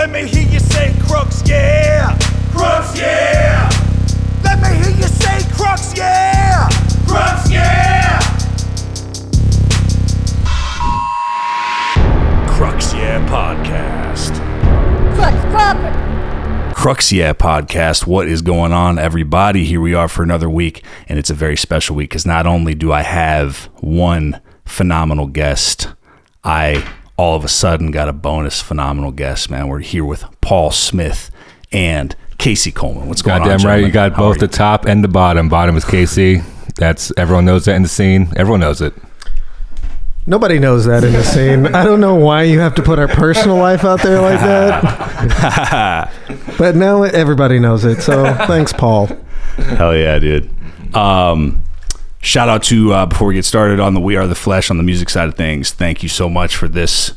Let me hear you say Crux, yeah. Crux, yeah. Let me hear you say Crux, yeah. Crux, yeah. Crux, yeah podcast. Crux proper. Crux, yeah podcast. What is going on, everybody? Here we are for another week, and it's a very special week because not only do I have one phenomenal guest, I all of a sudden got a bonus phenomenal guest, man. We're here with Paul Smith and Casey Coleman. What's going on, Goddamn right, gentlemen? you got both the top and the bottom. Bottom is Casey. That's everyone knows that in the scene. Everyone knows it. Nobody knows that in the scene. I don't know why you have to put our personal life out there like that. But now everybody knows it. So thanks, Paul. Hell yeah, dude. Shout out to, before we get started on the We Are the Flesh on the music side of things, thank you so much for this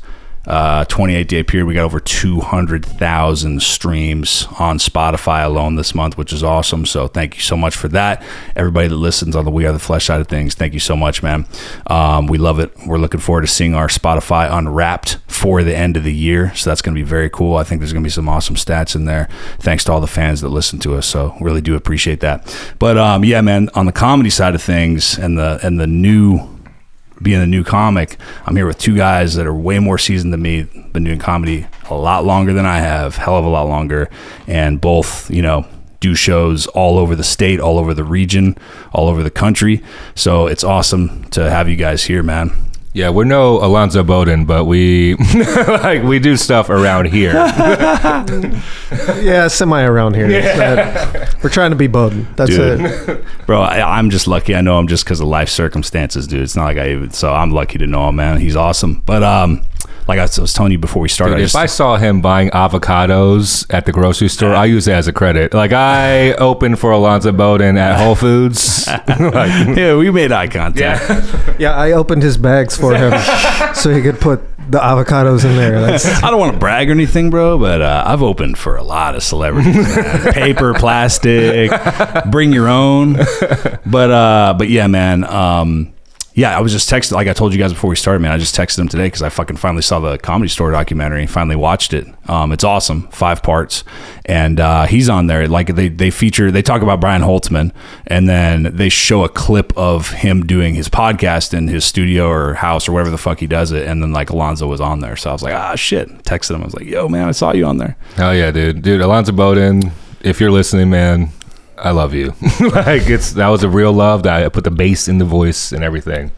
28-day period. We got over 200,000 streams on Spotify alone this month, which is awesome. So thank you so much for that. Everybody that listens on the We Are the Flesh side of things, thank you so much, man. We love it. We're looking forward to seeing our Spotify Unwrapped for the end of the year. So that's going to be very cool. I think there's going to be some awesome stats in there. Thanks to all the fans that listen to us. So really do appreciate that. But yeah, man, on the comedy side of things and the new... being a new comic, I'm here with two guys that are way more seasoned than me, been doing comedy a lot longer than I have, hell of a lot longer, and both, you know, do shows all over the state, all over the region, all over the country. So it's awesome to have you guys here, man. Yeah, we're no Alonzo Bowden, but we we do stuff around here. Yeah, semi around here. We're trying to be Bowden. That's Dude. it. Bro, I'm just lucky. I know him just because of life circumstances, dude. It's not like so I'm lucky to know him, man. He's awesome. But like I was telling you before we started, Dude, if I saw him buying avocados at the grocery store, I use it as a credit. Like, I opened for Alonzo Bowden at Whole Foods. yeah, we made eye contact. Yeah, I opened his bags for him so he could put the avocados in there. I don't want to brag or anything, bro, but I've opened for a lot of celebrities, man. Paper, plastic, bring your own. But yeah, man. Yeah, I was just texting, like I told you guys before we started, man. I just texted him today because I fucking finally saw the Comedy Store documentary and finally watched it. It's awesome, 5 parts, and he's on there. Like they talk about Brian Holtzman, and then they show a clip of him doing his podcast in his studio or house or wherever the fuck he does it, and then like Alonzo was on there, so I was like, shit. Texted him, I was like, yo, man, I saw you on there. Hell yeah, dude. Alonzo Bowden, if you're listening, man, I love you. Like, that was a real love. That I put the bass in the voice and everything.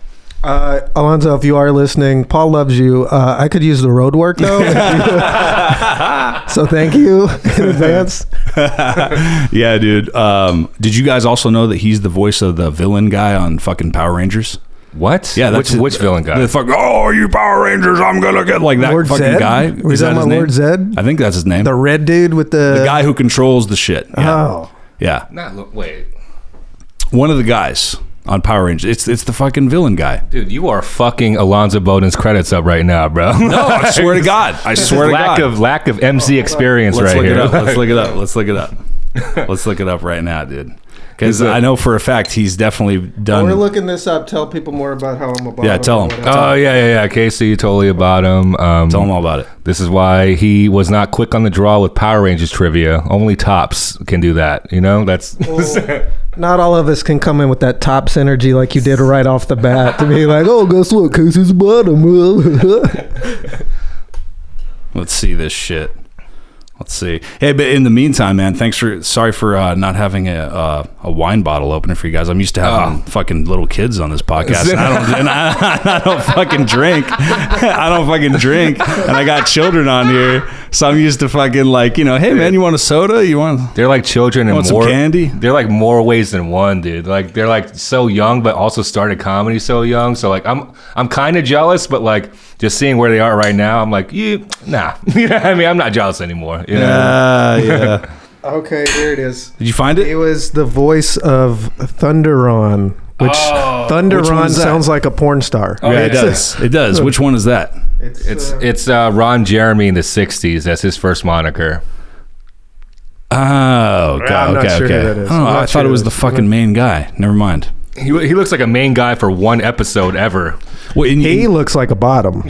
Alonzo, if you are listening, Paul loves you. I could use the road work though. So thank you in advance. Yeah, dude. Did you guys also know that he's the voice of the villain guy on fucking Power Rangers? What? Yeah, that's which villain guy? The fuck, you Power Rangers, I'm gonna get like that Lord fucking Zed? guy. Was that my Lord Zed? I think that's his name. The red dude with the guy who controls the shit. Yeah. Oh. Yeah. Wait. One of the guys on Power Rangers. It's the fucking villain guy. Dude, you are fucking Alonzo Bowden's credits up right now, bro. No, I swear to God. I swear to God. Lack of MC experience Let's right look here. it up. Let's look it up. Let's look it up. Let's look it up right now, dude. Because I know for a fact he's definitely done. We're looking this up. Tell people more about how I'm a bottom. Yeah, tell him. Oh, yeah. Casey, totally a bottom. Tell him all about it. This is why he was not quick on the draw with Power Rangers trivia. Only tops can do that. You know, that's... Not all of us can come in with that tops energy like you did right off the bat to be like, oh, guess what? Casey's a bottom. Let's see this shit. Let's see. Hey, but in the meantime, man, sorry for not having a wine bottle opener for you guys. I'm used to having fucking little kids on this podcast, and I don't fucking drink. I don't fucking drink, and I got children on here, so I'm used to fucking like, you know, hey man, you want a soda? You want? They're like children in want more some candy. They're like more ways than one, dude. Like they're like so young, but also started comedy so young. So like I'm kind of jealous, but like just seeing where they are right now, I'm like, nah. You know what I mean? I'm not jealous anymore. You know? Yeah. Okay, here it is. Did you find it? It was the voice of Thunderon, which Thunderon sounds like a porn star. Oh, yeah, it does. It does. Which one is that? It's Ron Jeremy in the 60s. That's his first moniker. Oh, God. I'm not sure who that is. Oh, I thought it was the fucking main guy. Never mind. He looks like a main guy for one episode ever. Well, he looks like a bottom.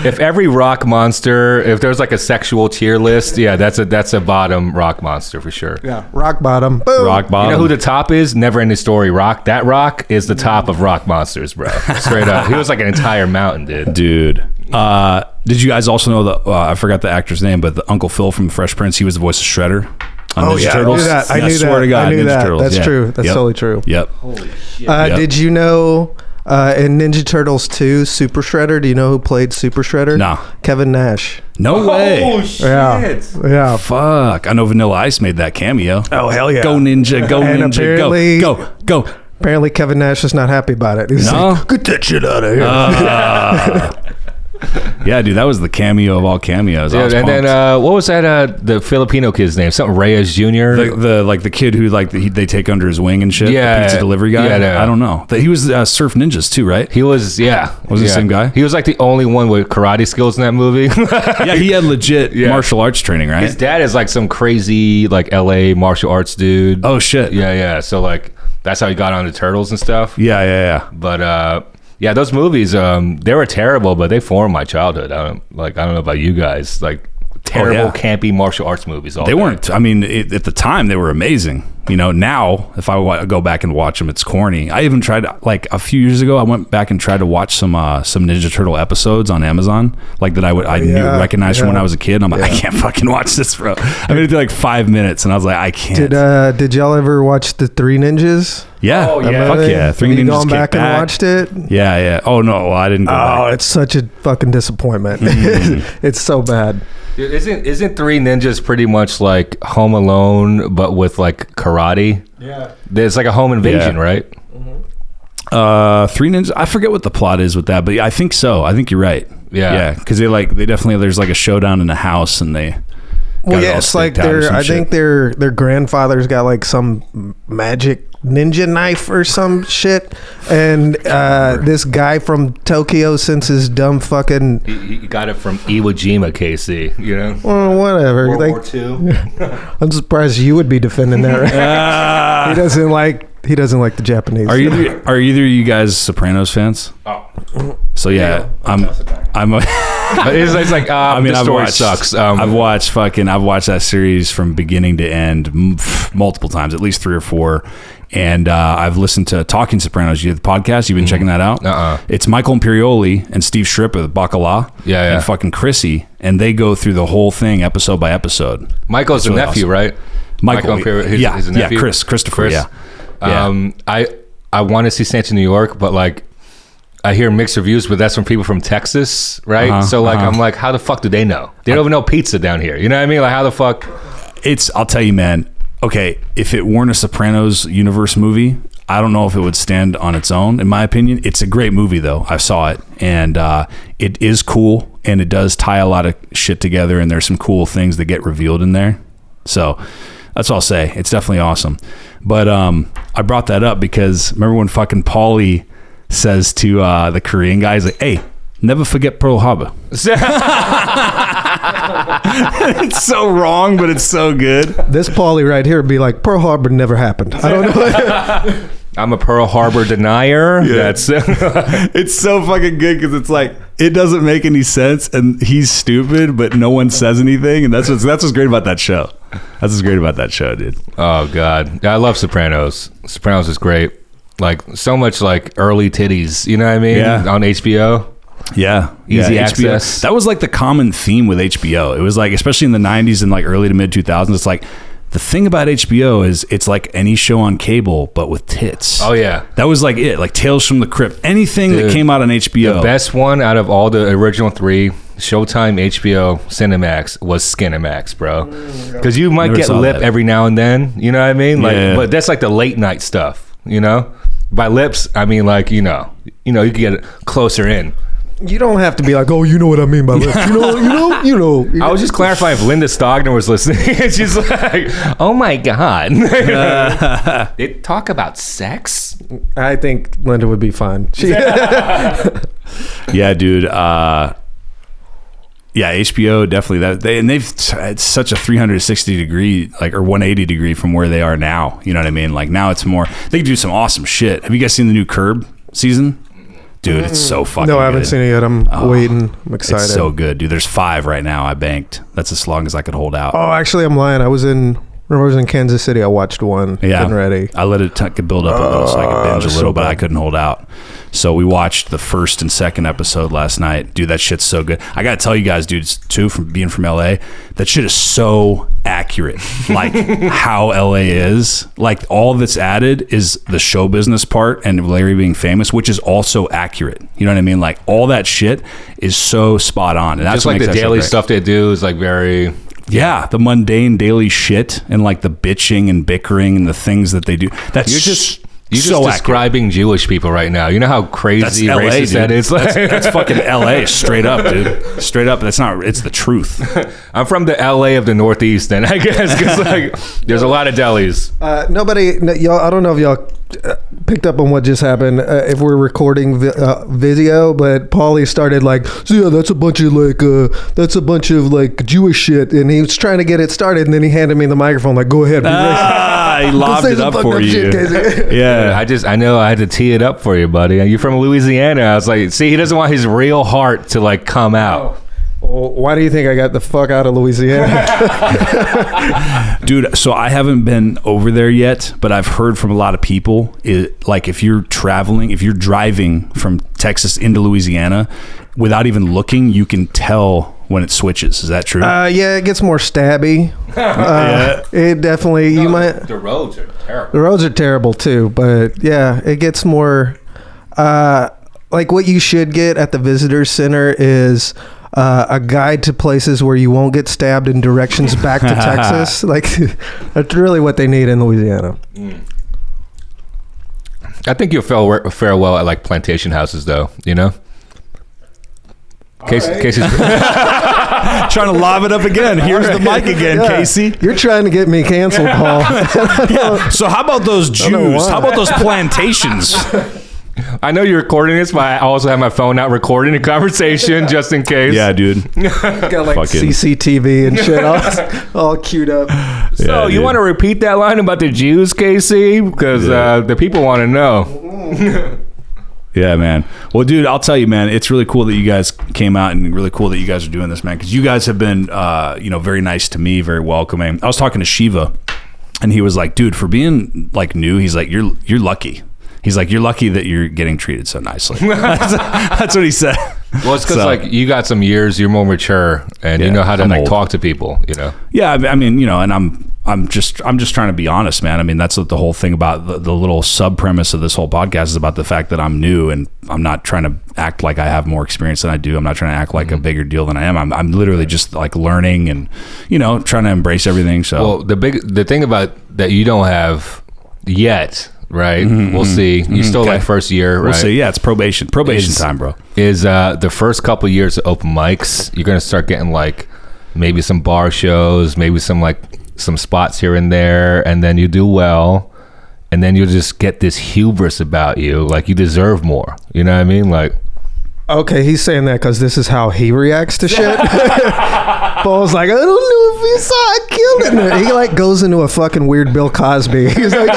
If every rock monster, if there's like a sexual tier list, yeah, that's a bottom rock monster for sure. Yeah, rock bottom. Boom. Rock bottom. You know who the top is? Never Ending Story. Rock. That rock is the top of rock monsters, bro. Straight up. He was like an entire mountain, dude. Did you guys also know I forgot the actor's name, but the Uncle Phil from Fresh Prince, he was the voice of Shredder on Ninja Turtles. I knew that. Swear to God, I knew Ninja that. Turtles. That's Yeah. true. That's totally true. Yep. Holy shit. Did you know in Ninja Turtles 2, Super Shredder, do you know who played Super Shredder? No. Kevin Nash. No way. Oh shit. Yeah. Fuck. I know Vanilla Ice made that cameo. Oh, hell yeah. Go Ninja, go And Ninja, apparently- go. Apparently, Kevin Nash is not happy about it. He's No? like, get that shit out of here. Yeah, dude, that was the cameo of all cameos. I was And then pumped. what was that? The Filipino kid's name? Something Reyes Jr. the kid who they take under his wing and shit. Yeah. The pizza delivery guy. Yeah, no. I don't know. He was Surf Ninjas too, right? He was, yeah. Was he the same guy? He was like the only one with karate skills in that movie. Yeah, he had legit Yeah. martial arts training, right? His dad is like some crazy like LA martial arts dude. Oh shit. Yeah. So like that's how he got on the Turtles and stuff. Yeah. But yeah, those movies they were terrible, but they formed my childhood. I don't know about you guys. Like terrible, campy martial arts movies. They weren't. I mean, at the time, they were amazing. You know, now if I go back and watch them, it's corny. I even tried, like a few years ago, I went back and tried to watch some Ninja Turtle episodes on Amazon, like that I recognized from when I was a kid. And I'm like, I can't fucking watch this, bro. I made it through like 5 minutes, and I was like, I can't. Did y'all ever watch the Three Ninjas? Yeah. Oh, yeah. Fuck yeah. Three Have you Ninjas gone Kick back and watched it? Yeah. Oh no, well, I didn't go Oh, back. it's such a fucking disappointment. It's so bad. Dude, isn't Three Ninjas pretty much like Home Alone but with like karate? Yeah. There's like a home invasion, Yeah. right? Three Ninjas. I forget what the plot is with that, but I think so. I think you're right. Yeah. Because they definitely there's like a showdown in the house, and they. Well, got it yeah, all it's like staked out or some I shit. think their grandfather's got like some magic ninja knife or some shit, and this guy from Tokyo, since his dumb fucking He got it from Iwo Jima, KC. You know, well, whatever. World Like, War II. I'm surprised you would be defending that. Right? He doesn't like the Japanese. Are either of you guys Sopranos fans? Oh. So yeah, I'm a. It's like the story sucks. I've watched that series from beginning to end multiple times, at least 3 or 4. And I've listened to Talking Sopranos. You have the podcast. You've been checking that out. It's Michael Imperioli and Steve Schripp of Bacala. Yeah. And fucking Chrissy, and they go through the whole thing episode by episode. Michael's It's the really nephew, awesome. right? Michael Imperioli, yeah, his nephew? Christopher. Chris. Yeah. I want to see Saints in New York, but like I hear mixed reviews, but that's from people from Texas, right? So like I'm like, how the fuck do they know? They don't even know pizza down here. You know what I mean? Like how the fuck? I'll tell you, man. Okay, if it weren't a Sopranos universe movie, I don't know if it would stand on its own. In my opinion, it's a great movie though. I saw it, and it is cool, and it does tie a lot of shit together, and there's some cool things that get revealed in there. So that's all I'll say. It's definitely awesome. But I brought that up because remember when fucking Paulie says to the Korean guy, he's like, "Hey, never forget Pearl Harbor." It's so wrong, but it's so good. This Paulie right here would be like, Pearl Harbor never happened. I don't know. I'm a Pearl Harbor denier. Yeah. That's It's so fucking good because it's like it doesn't make any sense, and he's stupid, but no one says anything, and that's what's great about that show. That's what's great about that show, dude. oh god. Yeah, I love Sopranos. Sopranos is great. Like so much like early titties. You know what I mean? Yeah. On HBO. Yeah, Easy HBO. access. That was like the common theme with HBO. It was like, especially in the 90s and like early to mid 2000s, it's like the thing about HBO is it's like any show on cable, but with tits. Oh yeah. That was like it, like Tales from the Crypt. Anything that Dude, came out on HBO. The best one out of all the original 3, Showtime, HBO, Cinemax, was Skinemax, bro. Because you might Never get saw lip that. every now and then. You know what I mean? Like, Yeah. but that's like the late night stuff. You know, by lips, I mean like you can get it closer in. You don't have to be like, oh, you know what I mean by this. You know. I was just clarifying if Linda Stogner was listening. And she's like, oh my God. They talk about sex? I think Linda would be fine. Yeah, dude. Yeah, HBO definitely they've it's such a 360 degree or 180 degree from where they are now. You know what I mean? Like now it's more they do some awesome shit. Have you guys seen the new Curb season? Dude, it's so fucking No, I haven't good. seen it yet. I'm waiting. I'm excited. It's so good, dude. There's 5 right now. I banked. That's as long as I could hold out. Oh, actually, I'm lying. I was in Kansas City. I watched one. Yeah, Getting ready. I let it build up a little so I could binge a that's little, so but I bad. couldn't hold out. So we watched the first and second episode last night. Dude, that shit's so good. I gotta tell you guys, dudes, too, from being from LA, that shit is so accurate. Like how LA is. Like all that's added is the show business part and Larry being famous, which is also accurate. You know what I mean? Like all that shit is so spot on. And that's Just what like makes the that show daily great. stuff they do is like very. Yeah, the mundane daily shit and like the bitching and bickering and the things that they do. That's You're just so accurate. describing Jewish people right now. You know how crazy That's LA, racist dude. that is? That's fucking LA, straight up, dude. Straight up. That's not. It's the truth. I'm from the LA of the Northeast, then I guess, because like there's a lot of delis. Y'all. I don't know if y'all picked up on what just happened. If we're recording video, but Paulie started like, so yeah, that's a bunch of like Jewish shit, and he was trying to get it started, and then he handed me the microphone, like, go ahead, be racist. He Go lobbed say it some up fucked for up you. shit, Casey. Yeah. I know I had to tee it up for you, buddy. You're from Louisiana. I was like, see, he doesn't want his real heart to like come out. Well, why do you think I got the fuck out of Louisiana? Dude, so I haven't been over there yet, but I've heard from a lot of people, like if you're driving from Texas into Louisiana, without even looking, you can tell when it switches. Is that true? Yeah, it gets more stabby. It definitely, you might. The roads are terrible. The roads are terrible too, but yeah, it gets more. Like what you should get at the visitor center is a guide to places where you won't get stabbed and directions back to Texas. Like that's really what they need in Louisiana. I think you'll fare well at like plantation houses, though. You know. Casey's Trying to lob it up again. Here's the mic again, Yeah. Casey. You're trying to get me canceled, Paul. So how about those know Jews? why. How about those plantations? I know you're recording this, but I also have my phone out recording the conversation just in case. Yeah, dude. Got like Fucking- CCTV and shit all queued up. So Yeah, you dude. want to repeat that line about the Jews, Casey? Because the people want to know. Yeah, man. Well, dude, I'll tell you, man, it's really cool that you guys came out and really cool that you guys are doing this, man, because you guys have been, very nice to me, very welcoming. I was talking to Shiva, and he was like, dude, for being like new, he's like, you're lucky. He's like, you're lucky that you're getting treated so nicely. That's what he said. Well, it's because So- like you got some years, you're more mature, and you Yeah, know how to I'm like old. talk to people. You know. Yeah, I mean, and I'm just trying to be honest, man. I mean, that's what the whole thing about the little sub premise of this whole podcast is about, the fact that I'm new and I'm not trying to act like I have more experience than I do. I'm not trying to act like a bigger deal than I am. I'm literally just like learning and, trying to embrace everything. So Well, the thing about that you don't have yet, right? We'll see. You still Okay. like first year, right? we'll see. Yeah, it's probation Is- time, bro. Is the first couple years of open mics, you're gonna start getting like maybe some bar shows, maybe some spots here and there, and then you do well, and then you'll just get this hubris about you, like you deserve more. You know what I mean? Like, Okay, he's saying that because this is how he reacts to shit. Paul's like, I don't know if he saw I killed him. He like goes into a fucking weird Bill Cosby. He's like,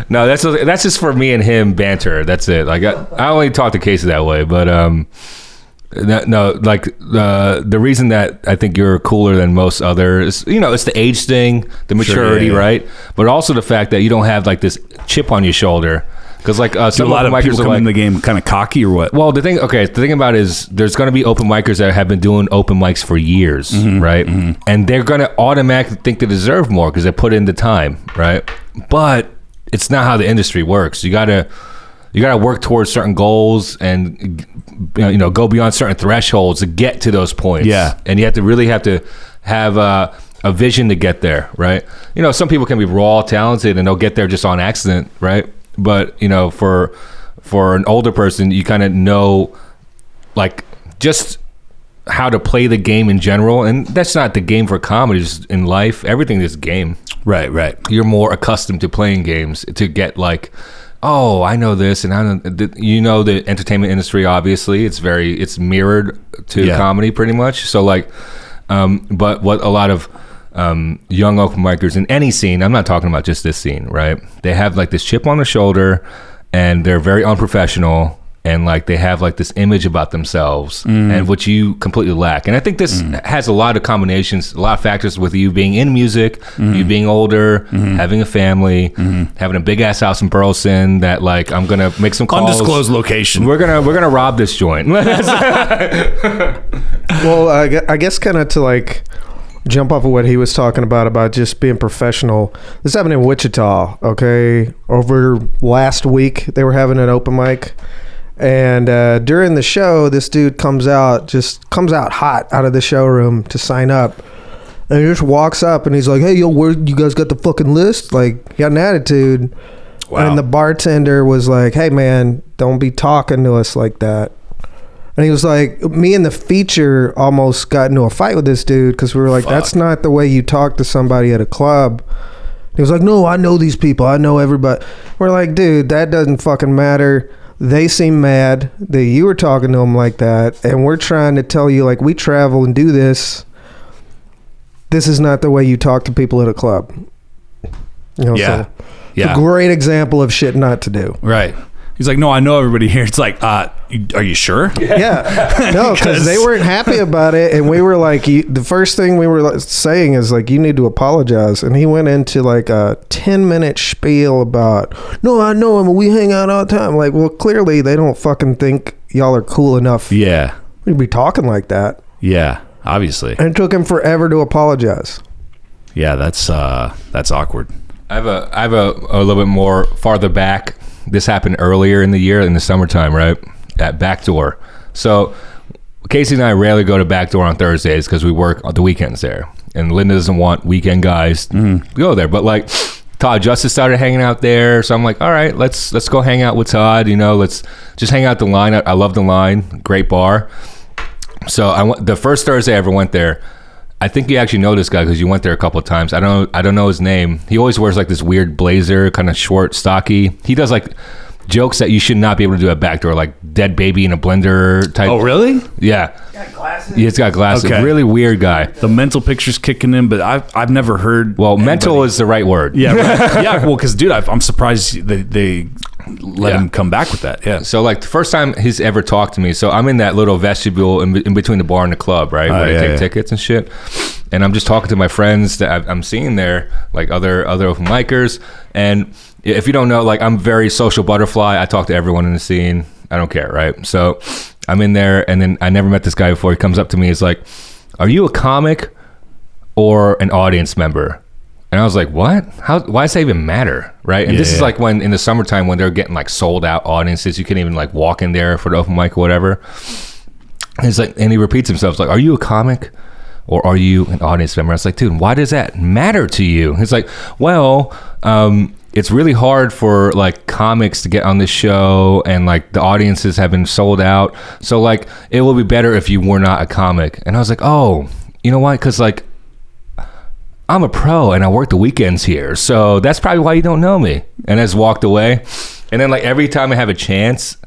no, that's just for me and him banter. That's it. Like I only talk to Casey that way, but the reason that I think you're cooler than most others, it's the age thing, the maturity, yeah. right? But also the fact that you don't have like this chip on your shoulder. Because like Do some a lot open of people micers are come like, in the game kind of cocky or what? well, the thing about it is there's going to be open micers that have been doing open mics for years, right? And they're going to automatically think they deserve more because they put in the time, right? But it's not how the industry works. You gotta work towards certain goals and go beyond certain thresholds to get to those points. Yeah. And you have to have a vision to get there, right? Some people can be raw talented and they'll get there just on accident, right? But for an older person, you kind of know like just how to play the game in general, and that's not the game for comedy. Just in life, everything is game. Right. You're more accustomed to playing games to get like, oh, I know this, and I know the entertainment industry. Obviously, it's mirrored to comedy pretty much. So like, but what a lot of young open micers in any scene, I'm not talking about just this scene, right? They have like this chip on the shoulder, and they're very unprofessional, and like they have like this image about themselves, and which you completely lack. And I think this has a lot of combinations, a lot of factors with you being in music, you being older, having a family, having a big ass house in Burleson that like I'm gonna make some calls. Undisclosed location. We're gonna rob this joint. Well, I guess kind of to like jump off of what he was talking about just being professional. This happened in Wichita. Okay, over last week they were having an open mic. And during the show, this dude comes out hot out of the showroom to sign up. And he just walks up and he's like, hey, yo, where you guys got the fucking list? Like, he got an attitude. Wow. And the bartender was like, hey, man, don't be talking to us like that. And he was like, me and the feature almost got into a fight with this dude because we were like, that's not the way you talk to somebody at a club. He was like, no, I know these people. I know everybody. We're like, dude, that doesn't fucking matter. They seem mad that you were talking to them like that, and we're trying to tell you, like, we travel and do this. This is not the way you talk to people at a club. You know, yeah. So it's a great example of shit not to do. Right. He's like, no, I know everybody here. It's like, are you sure? Yeah. No, because they weren't happy about it. And we were like, the first thing we were saying is like, you need to apologize. And he went into like a 10-minute spiel about, no, I know him. We hang out all the time. Like, well, clearly they don't fucking think y'all are cool enough. Yeah. We'd be talking like that. Yeah, obviously. And it took him forever to apologize. Yeah, that's awkward. I have a little bit more farther back. This happened earlier in the year in the summertime, right? At Backdoor. So Casey and I rarely go to Backdoor on Thursdays because we work on the weekends there. And Linda doesn't want weekend guys to go there. But like Todd Justice started hanging out there. So I'm like, all right, let's go hang out with Todd. You know, let's just hang out the line. I love the line. Great bar. So the first Thursday I ever went there, I think you actually know this guy because you went there a couple of times. I don't know his name. He always wears like this weird blazer, kind of short, stocky. He does like jokes that you should not be able to do at Backdoor, like dead baby in a blender type. Oh, really? Yeah. Got glasses? He's got glasses. Okay. Really weird guy. The mental picture's kicking in, but I've never heard. Well, mental is the right word. Yeah, right. Yeah. Well, because dude, I'm surprised they let him come back with that. Yeah. So like the first time he's ever talked to me, so I'm in that little vestibule in between the bar and the club, right, where they take tickets and shit. And I'm just talking to my friends that I'm seeing there, like other open micers. And if you don't know, like I'm very social butterfly. I talk to everyone in the scene. I don't care, right? So I'm in there, and then I never met this guy before. He comes up to me. He's like, "Are you a comic or an audience member?" And I was like, "What? Why does that even matter?" Right? And this is like when in the summertime when they're getting like sold out audiences, you can't even like walk in there for the open mic or whatever. And he's like, and he repeats himself, it's like, "Are you a comic or are you an audience member?" I was like, "Dude, why does that matter to you?" He's like, "Well, it's really hard for like comics to get on this show, and like the audiences have been sold out. So like it will be better if you were not a comic." And I was like, "Oh, you know why? Because like I'm a pro and I work the weekends here, so that's probably why you don't know me." And I just walked away. And then like every time I have a chance,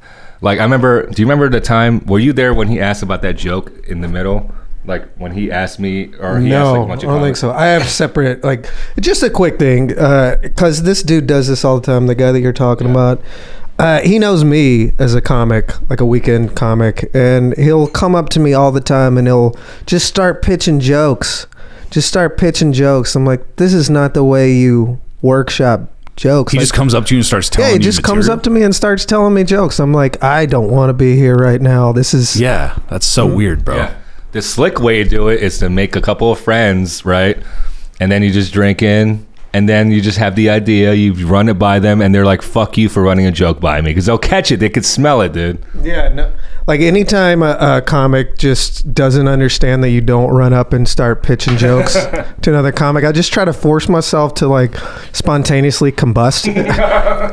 like do you remember the time, were you there when he asked about that joke in the middle? Like when he asked me, or he asked like a bunch of I don't think so. I have separate, like, just a quick thing, because this dude does this all the time, the guy that you're talking about. He knows me as a comic, like a weekend comic, and he'll come up to me all the time and he'll just start pitching jokes. I'm like, this is not the way you workshop jokes. He like, just comes up to you and starts telling you. Yeah, he just comes up to me and starts telling me jokes. I'm like, I don't want to be here right now. This is... Yeah, that's so weird, bro. Yeah. The slick way to do it is to make a couple of friends, right? And then you just drink in, and then you just have the idea, you run it by them, and they're like, "Fuck you for running a joke by me," because they'll catch it. They could smell it, dude. Yeah, no. Like anytime a comic just doesn't understand that you don't run up and start pitching jokes to another comic, I just try to force myself to like spontaneously combust.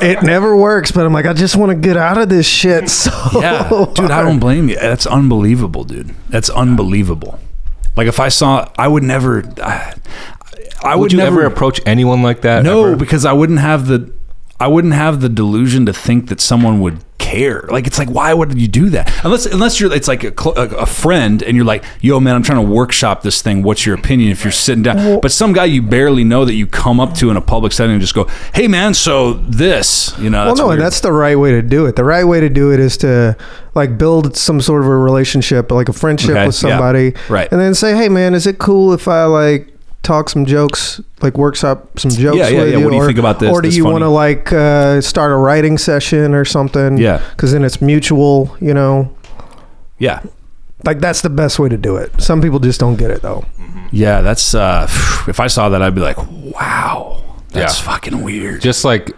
It never works, but I'm like, I just want to get out of this shit. So Yeah, dude, I don't blame you. That's unbelievable, dude. That's unbelievable. Like if I saw, I would never. Would you ever approach anyone like that? No, ever? because I wouldn't have the delusion to think that someone would care. Like, it's like, why would you do that? Unless you're, it's like a friend and you're like, yo, man, I'm trying to workshop this thing. What's your opinion if you're sitting down? But some guy you barely know that you come up to in a public setting and just go, hey, man, so this, you know. Well, no, and that's the right way to do it. The right way to do it is to like build some sort of a relationship, like a friendship with somebody. Yeah. Right. And then say, hey, man, is it cool if I like talk some jokes, like workshop some jokes with you? What do you think about this? Or do you want to like start a writing session or something? Yeah. Because then it's mutual, you know? Yeah. Like, that's the best way to do it. Some people just don't get it, though. Yeah, that's, if I saw that, I'd be like, wow, that's fucking weird. Just like,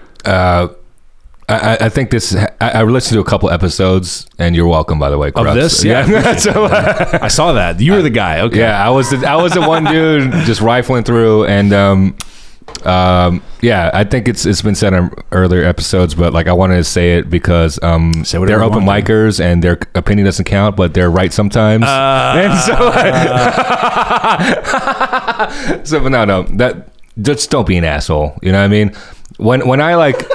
I think this. I listened to a couple episodes, and you're welcome, by the way. Crux. Of this, yeah. So, I saw that. You were the guy. Okay. Yeah, I was the one dude just rifling through, and yeah, I think it's been said in earlier episodes, but like I wanted to say it because they're open micers, and their opinion doesn't count, but they're right sometimes. And so, but no, that just don't be an asshole. You know what I mean? When I like.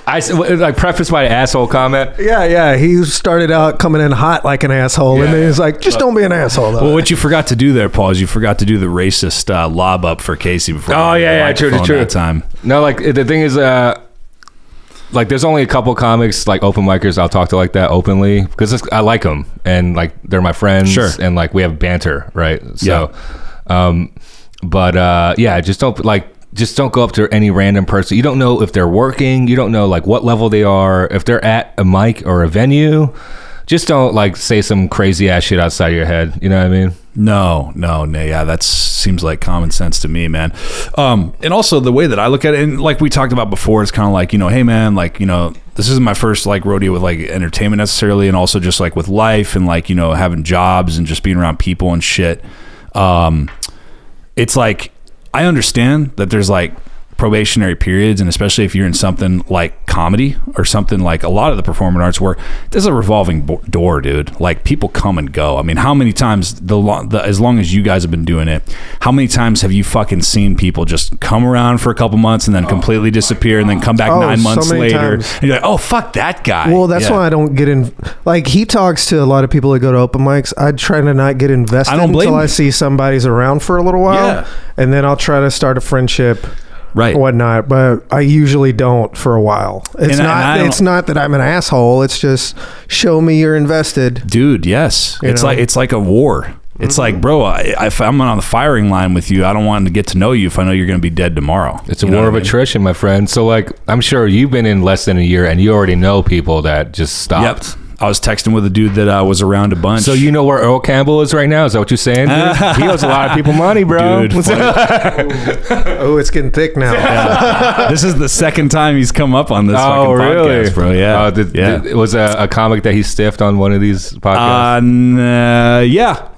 I like preface my asshole comment. Yeah. He started out coming in hot like an asshole, and then he's like, "Just don't be an asshole." Though. Well, what you forgot to do there, Paul, is you forgot to do the racist lob up for Casey before. True. That time. No, like the thing is, like there's only a couple comics like open micers I'll talk to like that openly because I like them and like they're my friends. Sure. And like we have banter, right? So, just don't go up to any random person. You don't know if they're working. You don't know like what level they are. If they're at a mic or a venue, just don't like say some crazy ass shit outside your head. You know what I mean? No. Yeah, that seems like common sense to me, man. And also the way that I look at it, and like we talked about before, it's kind of like, you know, hey man, like, you know, this isn't my first like rodeo with like entertainment necessarily, and also just like with life and like, you know, having jobs and just being around people and shit. It's like, I understand that there's like probationary periods, and especially if you're in something like comedy or something like a lot of the performing arts where there's a revolving door, dude. Like people come and go. I mean, how many times as long as you guys have been doing it, how many times have you fucking seen people just come around for a couple months and then completely disappear and then come back 9 months later and you're like, oh fuck that guy. Well, that's why I don't get in. Like he talks to a lot of people that go to open mics. I try to not get invested until I see somebody's around for a little while, and then I'll try to start a friendship. Right. Whatnot, but I usually don't for a while. It's not that I'm an asshole. It's just show me you're invested, dude. Yes, it's like a war. It's like, bro, if I'm on the firing line with you, I don't want to get to know you if I know you're going to be dead tomorrow. It's a war of attrition, my friend. So like, I'm sure you've been in less than a year, and you already know people that just stopped. Yep. I was texting with a dude that was around a bunch. So you know where Earl Campbell is right now? Is that what you're saying, dude? He owes a lot of people money, bro. Dude, oh, it's getting thick now. Yeah. This is the second time he's come up on this fucking podcast, bro. Yeah. Was a comic that he stiffed on one of these podcasts?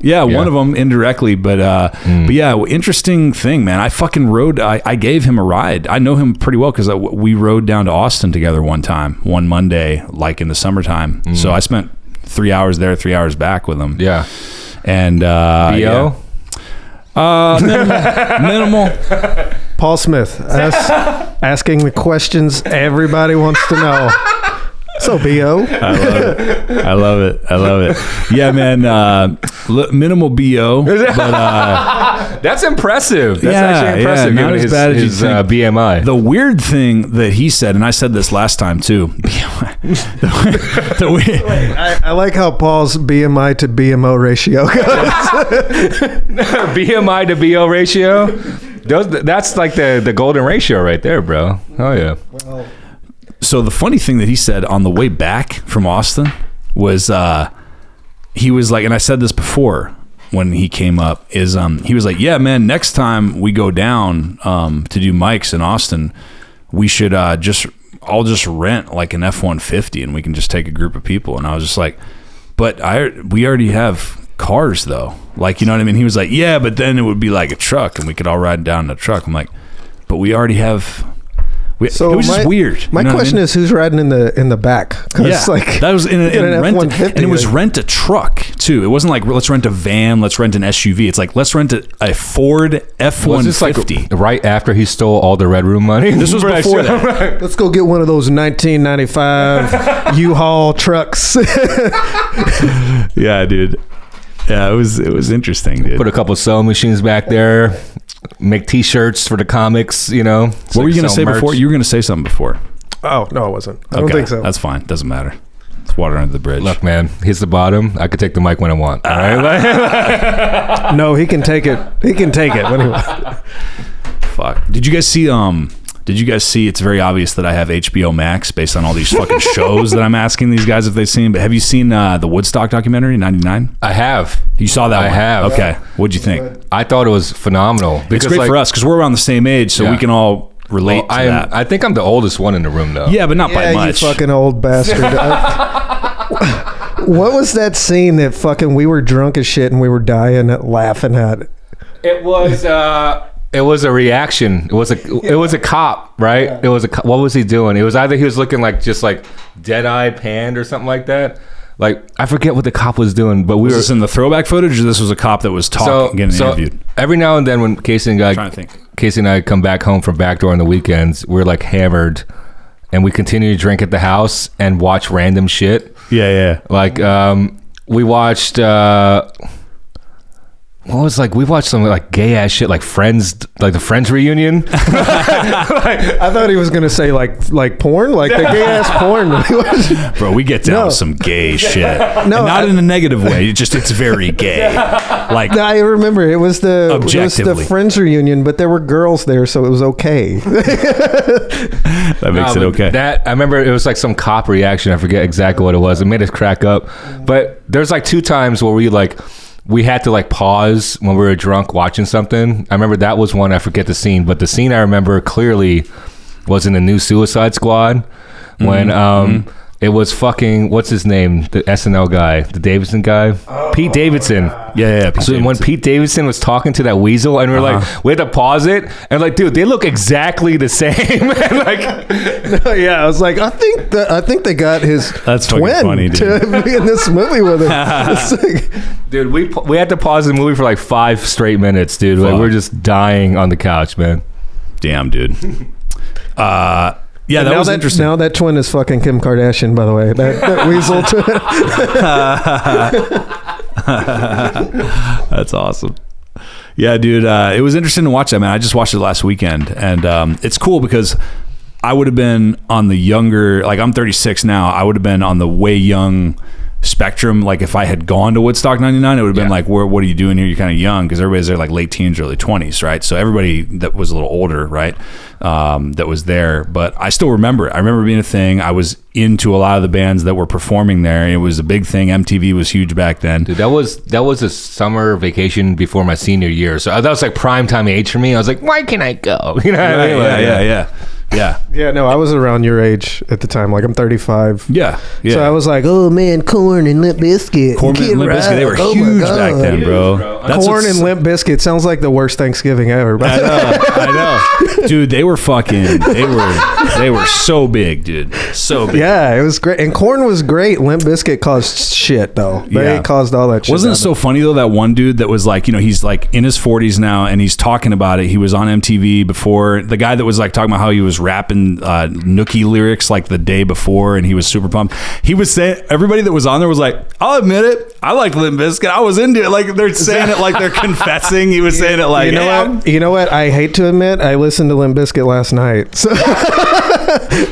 Yeah, one of them indirectly, but yeah, interesting thing, man. I fucking rode. I gave him a ride. I know him pretty well because we rode down to Austin together one Monday, like in the summertime. So I spent 3 hours there, 3 hours back with him. Yeah. And BO? Minimal. Paul Smith asking the questions everybody wants to know. So BO. I love it. Yeah, man. Minimal BO. But, that's impressive. That's actually impressive. Not as bad as his BMI. The weird thing that he said, and I said this last time too. I like how Paul's BMI to BMO ratio goes. BMI to BO ratio? That's like the golden ratio right there, bro. Oh, yeah. Well, so the funny thing that he said on the way back from Austin was he was like, and I said this before when he came up, is he was like, yeah, man, next time we go down to do mics in Austin, we should I'll just rent like an F-150 and we can just take a group of people. And I was just like, but we already have cars though. Like, you know what I mean? He was like, yeah, but then it would be like a truck and we could all ride down in a truck. I'm like, but we already have It was just weird. My question is, who's riding in the back? Yeah, that was in rent, and it was rent a truck too. It wasn't like let's rent a van, let's rent an SUV. It's like let's rent a Ford F-150. Like right after he stole all the Red Room money. This was before that. Let's go get one of those 1995 U-Haul trucks. Yeah, dude. Yeah, it was interesting, dude. Put a couple sewing machines back there. Make T-shirts for the comics, you know. What were you going to say before? You were going to say something before. Oh, no, I wasn't. I don't think so. That's fine. Doesn't matter. It's water under the bridge. Look, man, he's the bottom. I could take the mic when I want. All right? No, he can take it. He can take it when he wants. Fuck. Did you guys see it's very obvious that I have HBO Max based on all these fucking shows that I'm asking these guys if they've seen. But have you seen the Woodstock documentary, 99? I have. You saw that I one? have. Okay. What'd you think? I thought it was phenomenal. It's great for us because we're around the same age, so we can all relate to that. I think I'm the oldest one in the room, though. Yeah, but not by much. You fucking old bastard. What was that scene that fucking we were drunk as shit and we were dying at laughing at? It was a reaction. It was a cop, right? Yeah. It was what was he doing? It was either he was looking like just like dead-eye panned or something like that. Like I forget what the cop was doing, but was this in the throwback footage, or this was a cop that was getting interviewed? Every now and then when Casey and I come back home from Backdoor on the weekends, we're like hammered, and we continue to drink at the house and watch random shit. Yeah. Like we watched. We watched some like gay ass shit, like Friends, like the Friends reunion. I thought he was gonna say like porn, like the gay ass porn. Bro, we get down with some gay shit. No, and not in a negative way. It's very gay. Like I remember it was the Friends reunion, but there were girls there, so it was okay. That makes it okay. I remember it was like some cop reaction. I forget exactly what it was. It made us crack up. But there's like 2 times where we had to like pause when we were drunk watching something. I remember that was one. I forget the scene, but the scene I remember clearly was in the new Suicide Squad when it was fucking, what's his name, the SNL guy, the Davidson guy, Pete Davidson. Yeah. So when Pete Davidson was talking to that weasel, and we're like, we had to pause it, and like, dude, they look exactly the same. And like, yeah, I was like, I think they got his twin funny, to be in this movie with him. Dude, we had to pause the movie for like 5 straight minutes, dude. Like, we're just dying on the couch, man. Damn, dude. Yeah, that was interesting. Now that twin is fucking Kim Kardashian, by the way. That weasel twin. That's awesome. Yeah, dude. It was interesting to watch that, man. I just watched it last weekend, and it's cool because I would have been on the younger, like I'm 36 now. I would have been on the way young spectrum. Like if I had gone to Woodstock 99, it would have been like, what are you doing here? You're kind of young, because everybody's there like late teens, early 20s, right? So everybody that was a little older, right, that was there. But I still remember it. I remember being a thing. I was into a lot of the bands that were performing there. It was a big thing. MTV was huge back then. Dude, that was a summer vacation before my senior year. So that was like prime time age for me. I was like, why can't I go? You know what I mean? Yeah, no, I was around your age at the time. Like I'm 35. Yeah. So I was like, oh man, Corn and Limp Bizkit. Corn and Limp Bizkit, they were huge back then, bro. Corn and Limp Bizkit sounds like the worst Thanksgiving ever. I know. Dude, they were so big, dude. So big. Yeah, it was great. And Corn was great. Limp Bizkit caused shit though. They caused all that shit. Wasn't it so funny though, that one dude that was like, he's like in his 40s now and he's talking about it. He was on MTV before. The guy that was like talking about how he was rapping Nookie lyrics like the day before, and he was super pumped. He was saying, everybody that was on there was like, I'll admit it, I like Limp Bizkit. I was into it. Like they're saying it like they're confessing. He was saying it like, you know what? I hate to admit, I listened to Limp Bizkit last night. So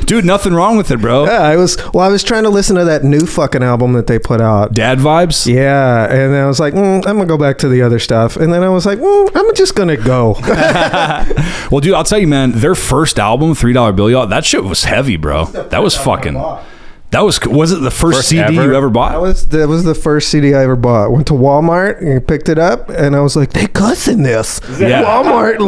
dude, nothing wrong with it, bro. Yeah, I was trying to listen to that new fucking album that they put out. Dad Vibes? Yeah, and then I was like, I'm going to go back to the other stuff. And then I was like, I'm just going to go. Well, dude, I'll tell you, man, their first album, $3 Bill, y'all, that shit was heavy, bro. That was fucking... Was it the first CD you ever bought? That was the first CD I ever bought. Went to Walmart and picked it up, and I was like, they cussing this. Yeah. Walmart.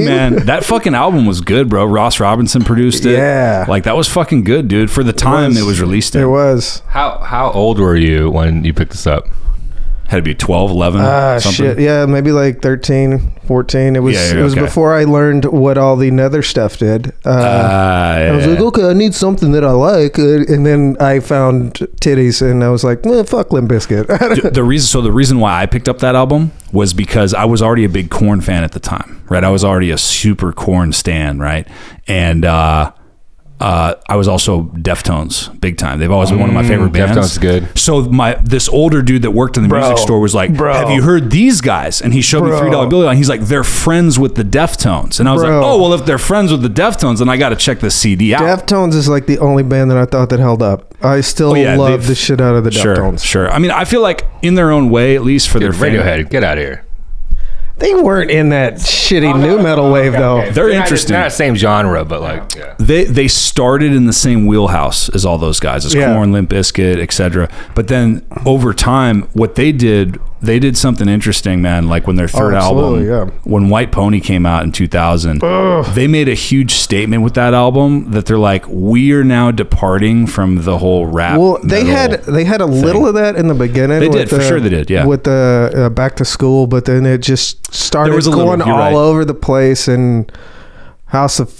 Man, that fucking album was good, bro. Ross Robinson produced it. Yeah. Like, that was fucking good, dude. For the time it was released in. It was. How old were you when you picked this up? Had to be 12, 11, something. Shit. Yeah, maybe like 13, 14. It was Yeah, it was okay. before I learned what all the nether stuff did. I was like, okay, I need something that I like. And then I found titties and I was like, fuck Limp Bizkit. The reason why I picked up that album was because I was already a big Korn fan at the time, right? I was already a super Korn stan, right? And I was also Deftones, big time. They've always been one of my favorite bands. Deftones is good. So this older dude that worked in the music store was like, have you heard these guys? And he showed me $3 bill, and he's like, they're friends with the Deftones. And I was like, oh, well, if they're friends with the Deftones, then I got to check this CD out. Deftones is like the only band that I thought that held up. I still love the shit out of the Deftones. Sure. I mean, I feel like in their own way, at least for their Radiohead, get out of here. They weren't in that shitty new metal wave, though. They're interesting. They're not the same genre, but like, yeah. They started in the same wheelhouse as all those guys, as Korn, Limp Bizkit, etc. But then over time, what they did something interesting, man. Like when their third album, when White Pony came out in 2000, they made a huge statement with that album that they're like, we are now departing from the whole rap. Well, they had a little of that in the beginning. They did, for sure they did, yeah. With the Back to School, but then it just started going all over the place, and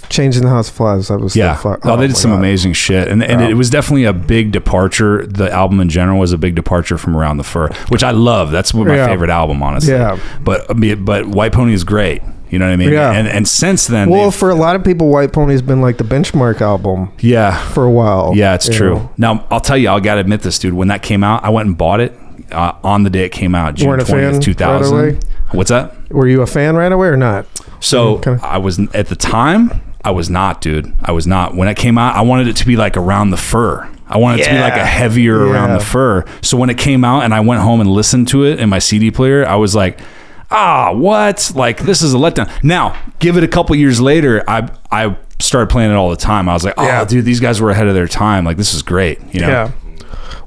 Changing the House of Flies. That was they did some amazing shit, and it was definitely a big departure. The album in general was a big departure from Around the Fur, which I love. That's my favorite album, honestly. Yeah, but White Pony is great. You know what I mean? Yeah. And since then, for a lot of people, White Pony's been like the benchmark album. Yeah, for a while. Yeah, it's true. know? Now I'll tell you, I gotta admit this, dude. When that came out, I went and bought it on the day it came out, June 20th, 2000. Right away? What's that? Were you a fan right away or not? So I was at the time. I was not, dude. I was not. When it came out, I wanted it to be like Around the Fur. I wanted it to be like a heavier Around the Fur. So when it came out and I went home and listened to it in my CD player, I was like, what? Like, this is a letdown. Now, give it a couple years later, I started playing it all the time. I was like, dude, these guys were ahead of their time. Like, this is great. You know? Yeah.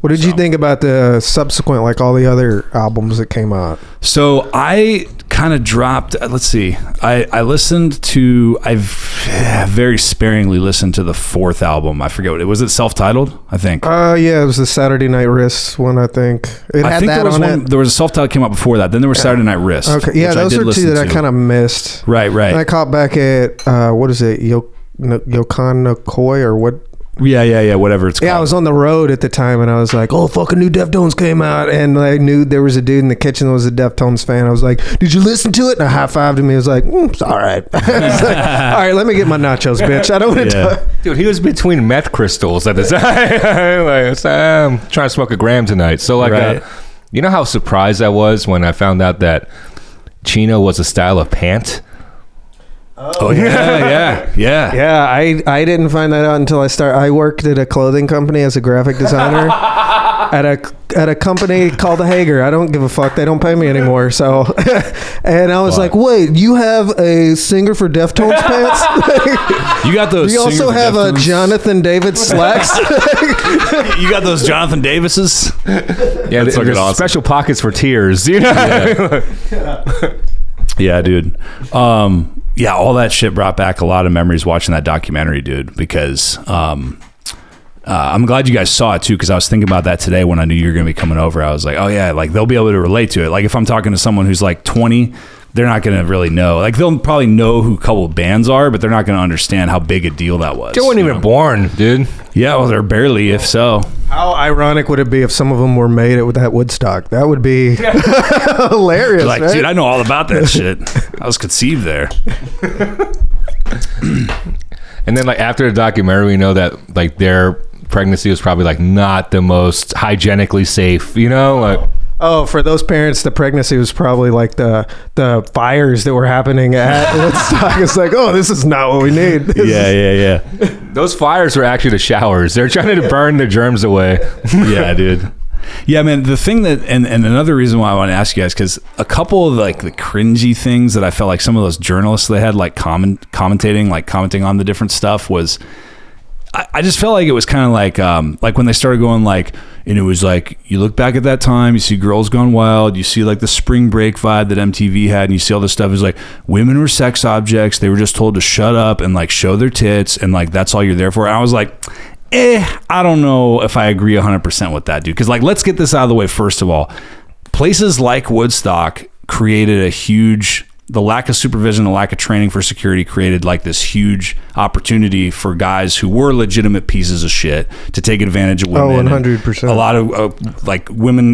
What did you think about the subsequent, like all the other albums that came out? So I kind of dropped, let's see, I very sparingly listened to the fourth album. I forget what it was. It self-titled, I think. Yeah, it was the Saturday Night Wrist one, I think. There was a self-titled came out before that. Then there was Saturday Night Wrist. Okay, yeah, those are two that I kind of missed. Right. And I caught back at, what is it, Yokanokoi or what? Yeah, whatever it's called. Yeah, I was on the road at the time, and I was like, oh, fucking new Deftones came out, and I knew there was a dude in the kitchen that was a Deftones fan. I was like, did you listen to it? And I high-fived him. He was like, it's all right. I was like, all right, let me get my nachos, bitch. I don't want to Dude, he was between meth crystals at the time. I'm trying to smoke a gram tonight. So, like, you know how surprised I was when I found out that chino was a style of pant? Oh yeah. I didn't find that out until I worked at a clothing company as a graphic designer at a company called The Hager. I don't give a fuck. They don't pay me anymore. So, and I was like, wait, you have a singer for Deftones pants? You got those. You also have a Jonathan David slacks. You got those Jonathan Davises. Yeah, there's awesome. Special pockets for tears. You know? Yeah, dude. Yeah, all that shit brought back a lot of memories watching that documentary, dude, because I'm glad you guys saw it too, because I was thinking about that today when I knew you were going to be coming over. I was like, oh yeah, like they'll be able to relate to it. Like if I'm talking to someone who's like 20, they're not going to really know. Like they'll probably know who a couple of bands are, but they're not going to understand how big a deal that was. They weren't even born, dude. Yeah, well, they're barely, if so. How ironic would it be if some of them were made at Woodstock? That would be hilarious. Like, right? Dude, I know all about that shit. I was conceived there. And then, like, after the documentary, we know that, like, their pregnancy was probably, like, not the most hygienically safe, you know? Like, oh, for those parents, the pregnancy was probably like the fires that were happening at Woodstock. It's like, oh, this is not what we need. Yeah. Those fires were actually the showers. They're trying to burn the germs away. Yeah, dude. Yeah, man, the thing that, and another reason why I want to ask you guys, because a couple of like the cringy things that I felt like some of those journalists they had like commenting on the different stuff was, I just felt like it was kind of like when they started going like, and it was like, you look back at that time, you see Girls Gone Wild, you see like the spring break vibe that MTV had, and you see all this stuff. It was like, women were sex objects. They were just told to shut up and like show their tits, and like, that's all you're there for. And I was like, I don't know if I agree 100% with that, dude. Because like, let's get this out of the way first of all. places like Woodstock created a huge, the lack of supervision, the lack of training for security created like this huge opportunity for guys who were legitimate pieces of shit to take advantage of women. 100%. A lot of like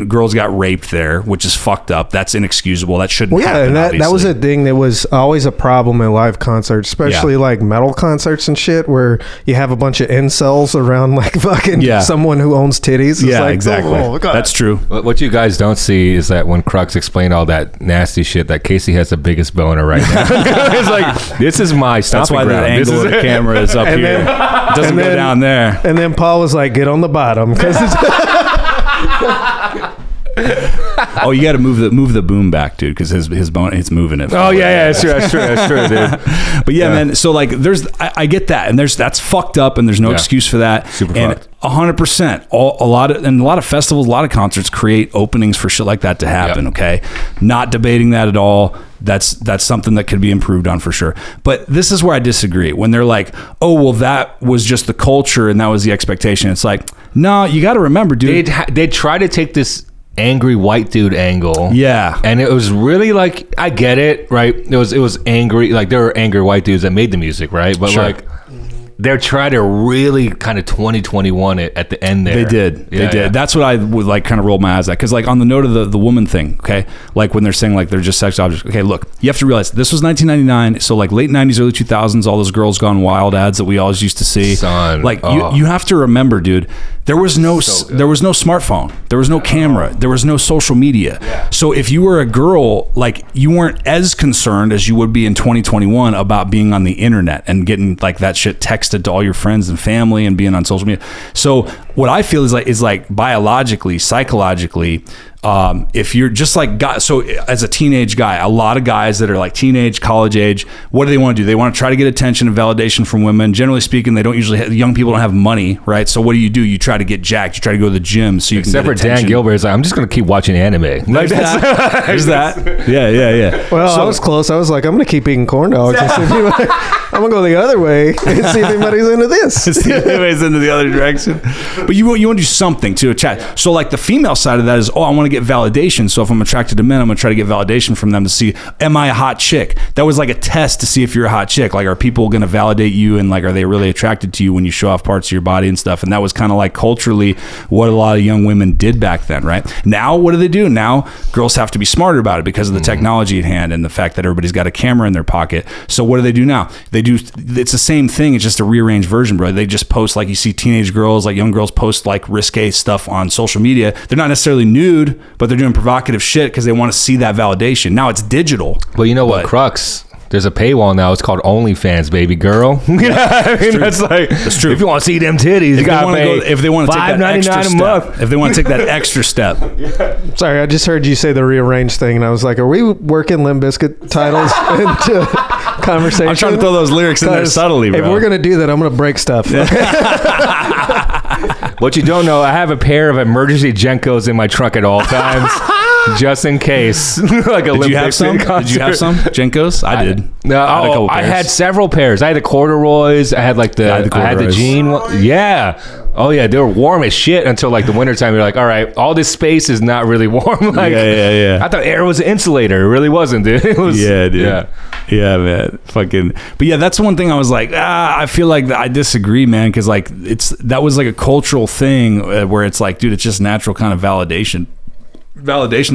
girls got raped there, which is fucked up. That's inexcusable. That shouldn't happen. And that was a thing that was always a problem in live concerts, especially like metal concerts and shit, where you have a bunch of incels around like fucking someone who owns titties. It's like, exactly. That's true. What you guys don't see is that when Crux explained all that nasty shit, that Casey has the biggest boner right now. It's like, this is my stomping ground. That's why the angle of the camera is up here. It doesn't go down there. And then Paul was like, get on the bottom. Because oh, you got to move the boom back, dude, because his bone, it's moving it. Oh yeah, that's true, dude. But yeah, man. So like, I get that, and that's fucked up, and there's no excuse for that. Super fucked. 100%. A lot of festivals, a lot of concerts create openings for shit like that to happen. Yep. Okay, not debating that at all. That's something that could be improved on for sure. But this is where I disagree. When they're like, oh, well, that was just the culture and that was the expectation. It's like, no, you got to remember, dude. They'd try to take this angry white dude angle. Yeah. And it was really like, I get it, right? It was angry. Like, there were angry white dudes that made the music, right? But like, they're trying to really kind of 2021 it at the end there. They did. That's what I would like kind of roll my eyes at. Because like on the note of the woman thing, okay? Like when they're saying like they're just sex objects. Okay, look, you have to realize this was 1999. So like late 90s, early 2000s, all those Girls Gone Wild ads that we always used to see. Son. Like you have to remember, dude, there was no smartphone. There was no camera. There was no social media. Yeah. So if you were a girl, like you weren't as concerned as you would be in 2021 about being on the internet and getting like that shit texted to all your friends and family and being on social media. So what I feel is like biologically, psychologically, if you're just like so as a teenage guy, a lot of guys that are like teenage, college age, what do they want to do? They want to try to get attention and validation from women. Generally speaking, they don't usually young people don't have money, right? So what do? You try to get jacked. You try to go to the gym so you Except can get for attention. Dan Gilbert is like, I'm just going to keep watching anime. Like There's that. Yeah. Well, so, I was close. I was like, I'm going to keep eating corn dogs. And see if anybody, I'm going to go the other way and see if anybody's into this. See if anybody's into the other direction. But you want to do something to a chat. So like the female side of that is, I want to get validation. So if I'm attracted to men, I'm going to try to get validation from them to see, am I a hot chick? That was like a test to see if you're a hot chick. Like, are people going to validate you? And like, are they really attracted to you when you show off parts of your body and stuff? And that was kind of like culturally what a lot of young women did back then, right? Now, what do? Now, girls have to be smarter about it because of the technology at hand and the fact that everybody's got a camera in their pocket. So what do now? It's the same thing. It's just a rearranged version, bro. They just post, like you see teenage girls, like young girls post like risque stuff on social media. They're not necessarily nude, but they're doing provocative shit because they want to see that validation. Now it's digital. Well, you know what, Crux? There's a paywall now. It's called OnlyFans, baby girl. That's like, that's true. If you want to see them titties, if they want to take that extra step. If they want to take that extra step. Sorry, I just heard you say the rearranged thing, and I was like, are we working Limp Bizkit titles into conversation? I'm trying to throw those lyrics in there subtly, bro. If we're going to do that, I'm going to break stuff. What you don't know, I have a pair of emergency Jenkos in my trunk at all times. Just in case. Like a Did you have some? Did you have some Jenkos? I did. No, I had several pairs. I had the corduroys. I had like I had the jean one. Yeah. Oh yeah, they were warm as shit until like the wintertime. You're like, all right, all this space is not really warm. Like, yeah. I thought air was an insulator. It really wasn't, dude. It was, yeah, dude. Yeah, man. Fucking. But yeah, that's one thing I was like, I feel like I disagree, man, because like that was like a cultural thing where it's like, dude, it's just natural kind of validation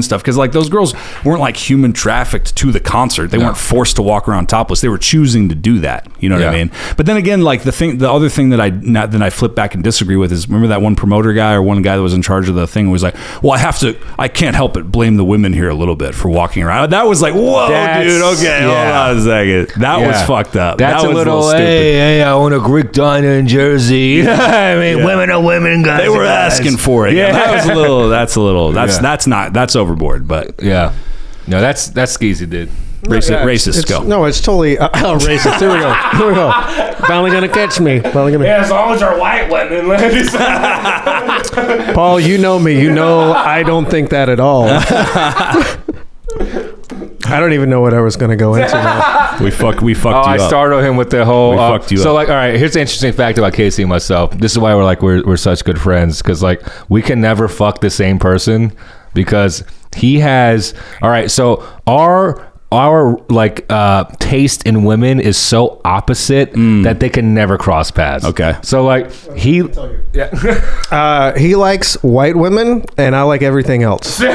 stuff, because like those girls weren't like human trafficked to the concert. They weren't forced to walk around topless. They were choosing to do that. You know what I mean? But then again, like the other thing that I flip back and disagree with is, remember that one promoter guy or one guy that was in charge of the thing was like, well, I can't help but blame the women here a little bit for walking around. That was like, whoa, dude, okay, hold on a second. That was fucked up. That's that was a little stupid. Hey, I own a Greek diner in Jersey. I mean, women are women, guys. They were asking for it. Yeah, that was a little. That's overboard, but no, that's skeezy, dude. Racist. Go. No, it's totally racist. Here we go. Finally gonna catch me. Yeah, as long as they're white women. Paul, you know me. You know I don't think that at all. I don't even know what I was going to go into now. We fucked you up. I startled him with the whole... We fucked you up. So, like, all right, here's the interesting fact about Casey and myself. This is why we're such good friends, because, like, we can never fuck the same person, because He has, all right, so our like taste in women is so opposite that they can never cross paths. Okay. So like he likes white women, and I like everything else. Okay.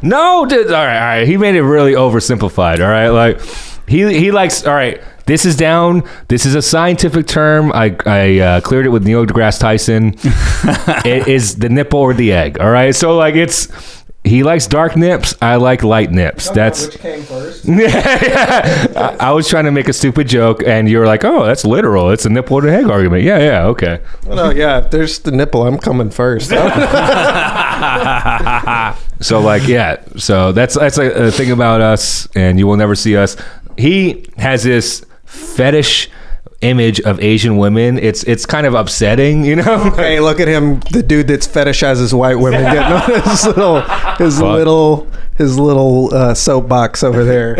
No, dude, all right. He made it really oversimplified, all right? Like he likes, all right, this is down. This is a scientific term. I cleared it with Neil deGrasse Tyson. It is the nipple or the egg, all right? So like he likes dark nips. I like light nips. That's which came first. I was trying to make a stupid joke, and you were like, "Oh, that's literal. It's a nipple or the egg argument." Yeah, okay. Well, yeah. If there's the nipple, I'm coming first. So like, yeah. So that's a thing about us, and you will never see us. He has this fetish image of Asian women. It's kind of upsetting, you know. Hey, look at him, the dude that's fetishizes white women, getting on his little soapbox over there.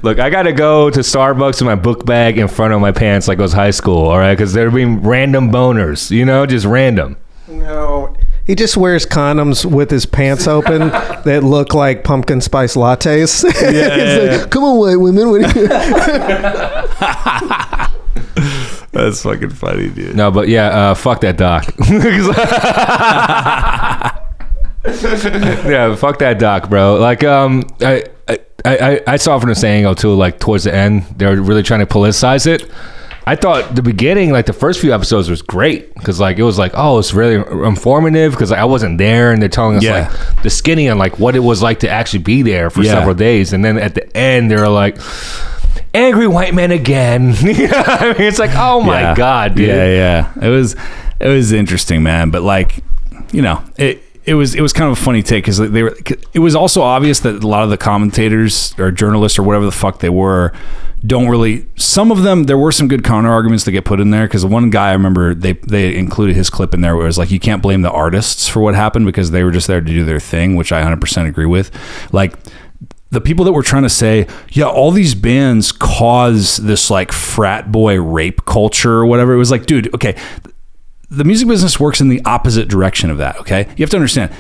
Look, I gotta go to Starbucks with my book bag in front of my pants like it was high school, all right? Because there being random boners, you know, just random. No, he just wears condoms with his pants open that look like pumpkin spice lattes. He's like, come on, white women. What are you? That's fucking funny, dude. No, but yeah, fuck that doc. Yeah, fuck that doc, bro. Like, I saw from the saying too, like towards the end, they're really trying to politicize it. I thought the beginning, like the first few episodes was great because like it was like, oh, it's really informative because I wasn't there, and they're telling us like the skinny and like what it was like to actually be there for several days, and then at the end they're like, angry white men again. I mean, it's like, oh my god, dude. Yeah. It was interesting, man. But like, you know, it was kind of a funny take because it was also obvious that a lot of the commentators or journalists or whatever the fuck they were don't really. Some of them, there were some good counter arguments that get put in there because one guy, I remember they included his clip in there where it was like, you can't blame the artists for what happened because they were just there to do their thing, which I 100% agree with. Like, the people that were trying to say, yeah, all these bands cause this like frat boy rape culture or whatever. It was like, dude, okay, the music business works in the opposite direction of that. Okay. You have to understand,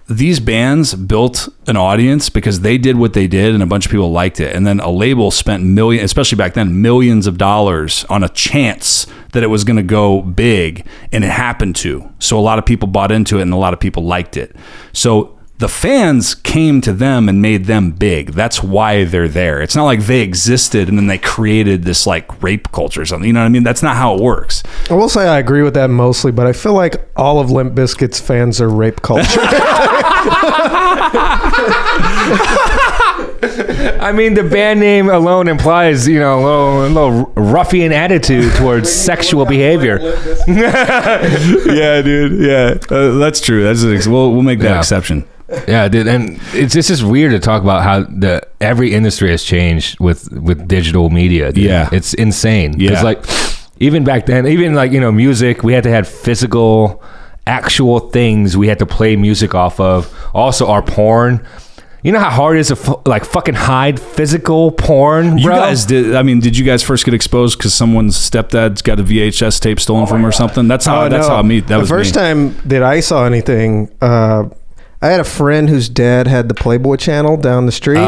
these bands built an audience because they did what they did and a bunch of people liked it. And then a label spent millions, especially back then, millions of dollars on a chance that it was going to go big, and it happened to. So a lot of people bought into it and a lot of people liked it. So the fans came to them and made them big. That's why they're there. It's not like they existed and then they created this like rape culture or something. You know what I mean? That's not how it works. I will say I agree with that mostly, but I feel like all of Limp Bizkit's fans are rape culture. I mean, the band name alone implies, you know, a little ruffian attitude towards sexual behavior. Yeah, dude. Yeah, that's true. We'll make that exception. Yeah, dude, and it's just weird to talk about how every industry has changed with digital media. Dude. Yeah, it's insane. Yeah, it's like even back then, even like, you know, music, we had to have physical, actual things we had to play music off of. Also, our porn. You know how hard it is to fucking hide physical porn, bro? You guys did. I mean, did you guys first get exposed because someone's stepdad's got a VHS tape stolen from him or something? That's how. The first time that I saw anything, I had a friend whose dad had the Playboy channel down the street.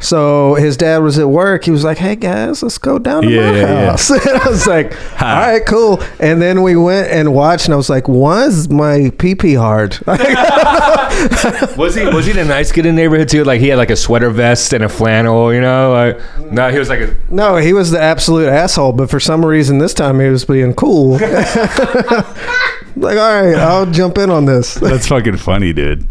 So his dad was at work. He was like, hey guys, let's go down to my house. And I was like, all right, cool. And then we went and watched, and I was like, why is my pee-pee hard? Was he the nice kid in the neighborhood too? Like he had like a sweater vest and a flannel, you know? Like no, he was like No, he was the absolute asshole, but for some reason this time he was being cool. Like, all right, I'll jump in on this. That's fucking funny, dude.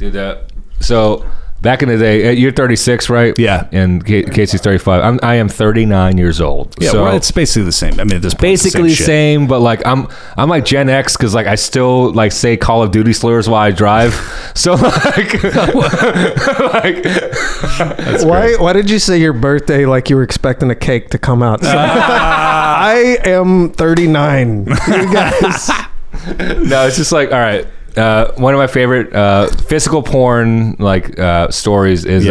So back in the day, you're 36, right? Yeah. And Casey's 35. I am 39 years old. Yeah, so well, it's basically the same. I mean, this basically the same, but like I'm like Gen X because like I still like say Call of Duty slurs while I drive. So like, why did you say your birthday like you were expecting a cake to come out? I am 39. You guys. No, it's just like, all right. One of my favorite physical porn like stories is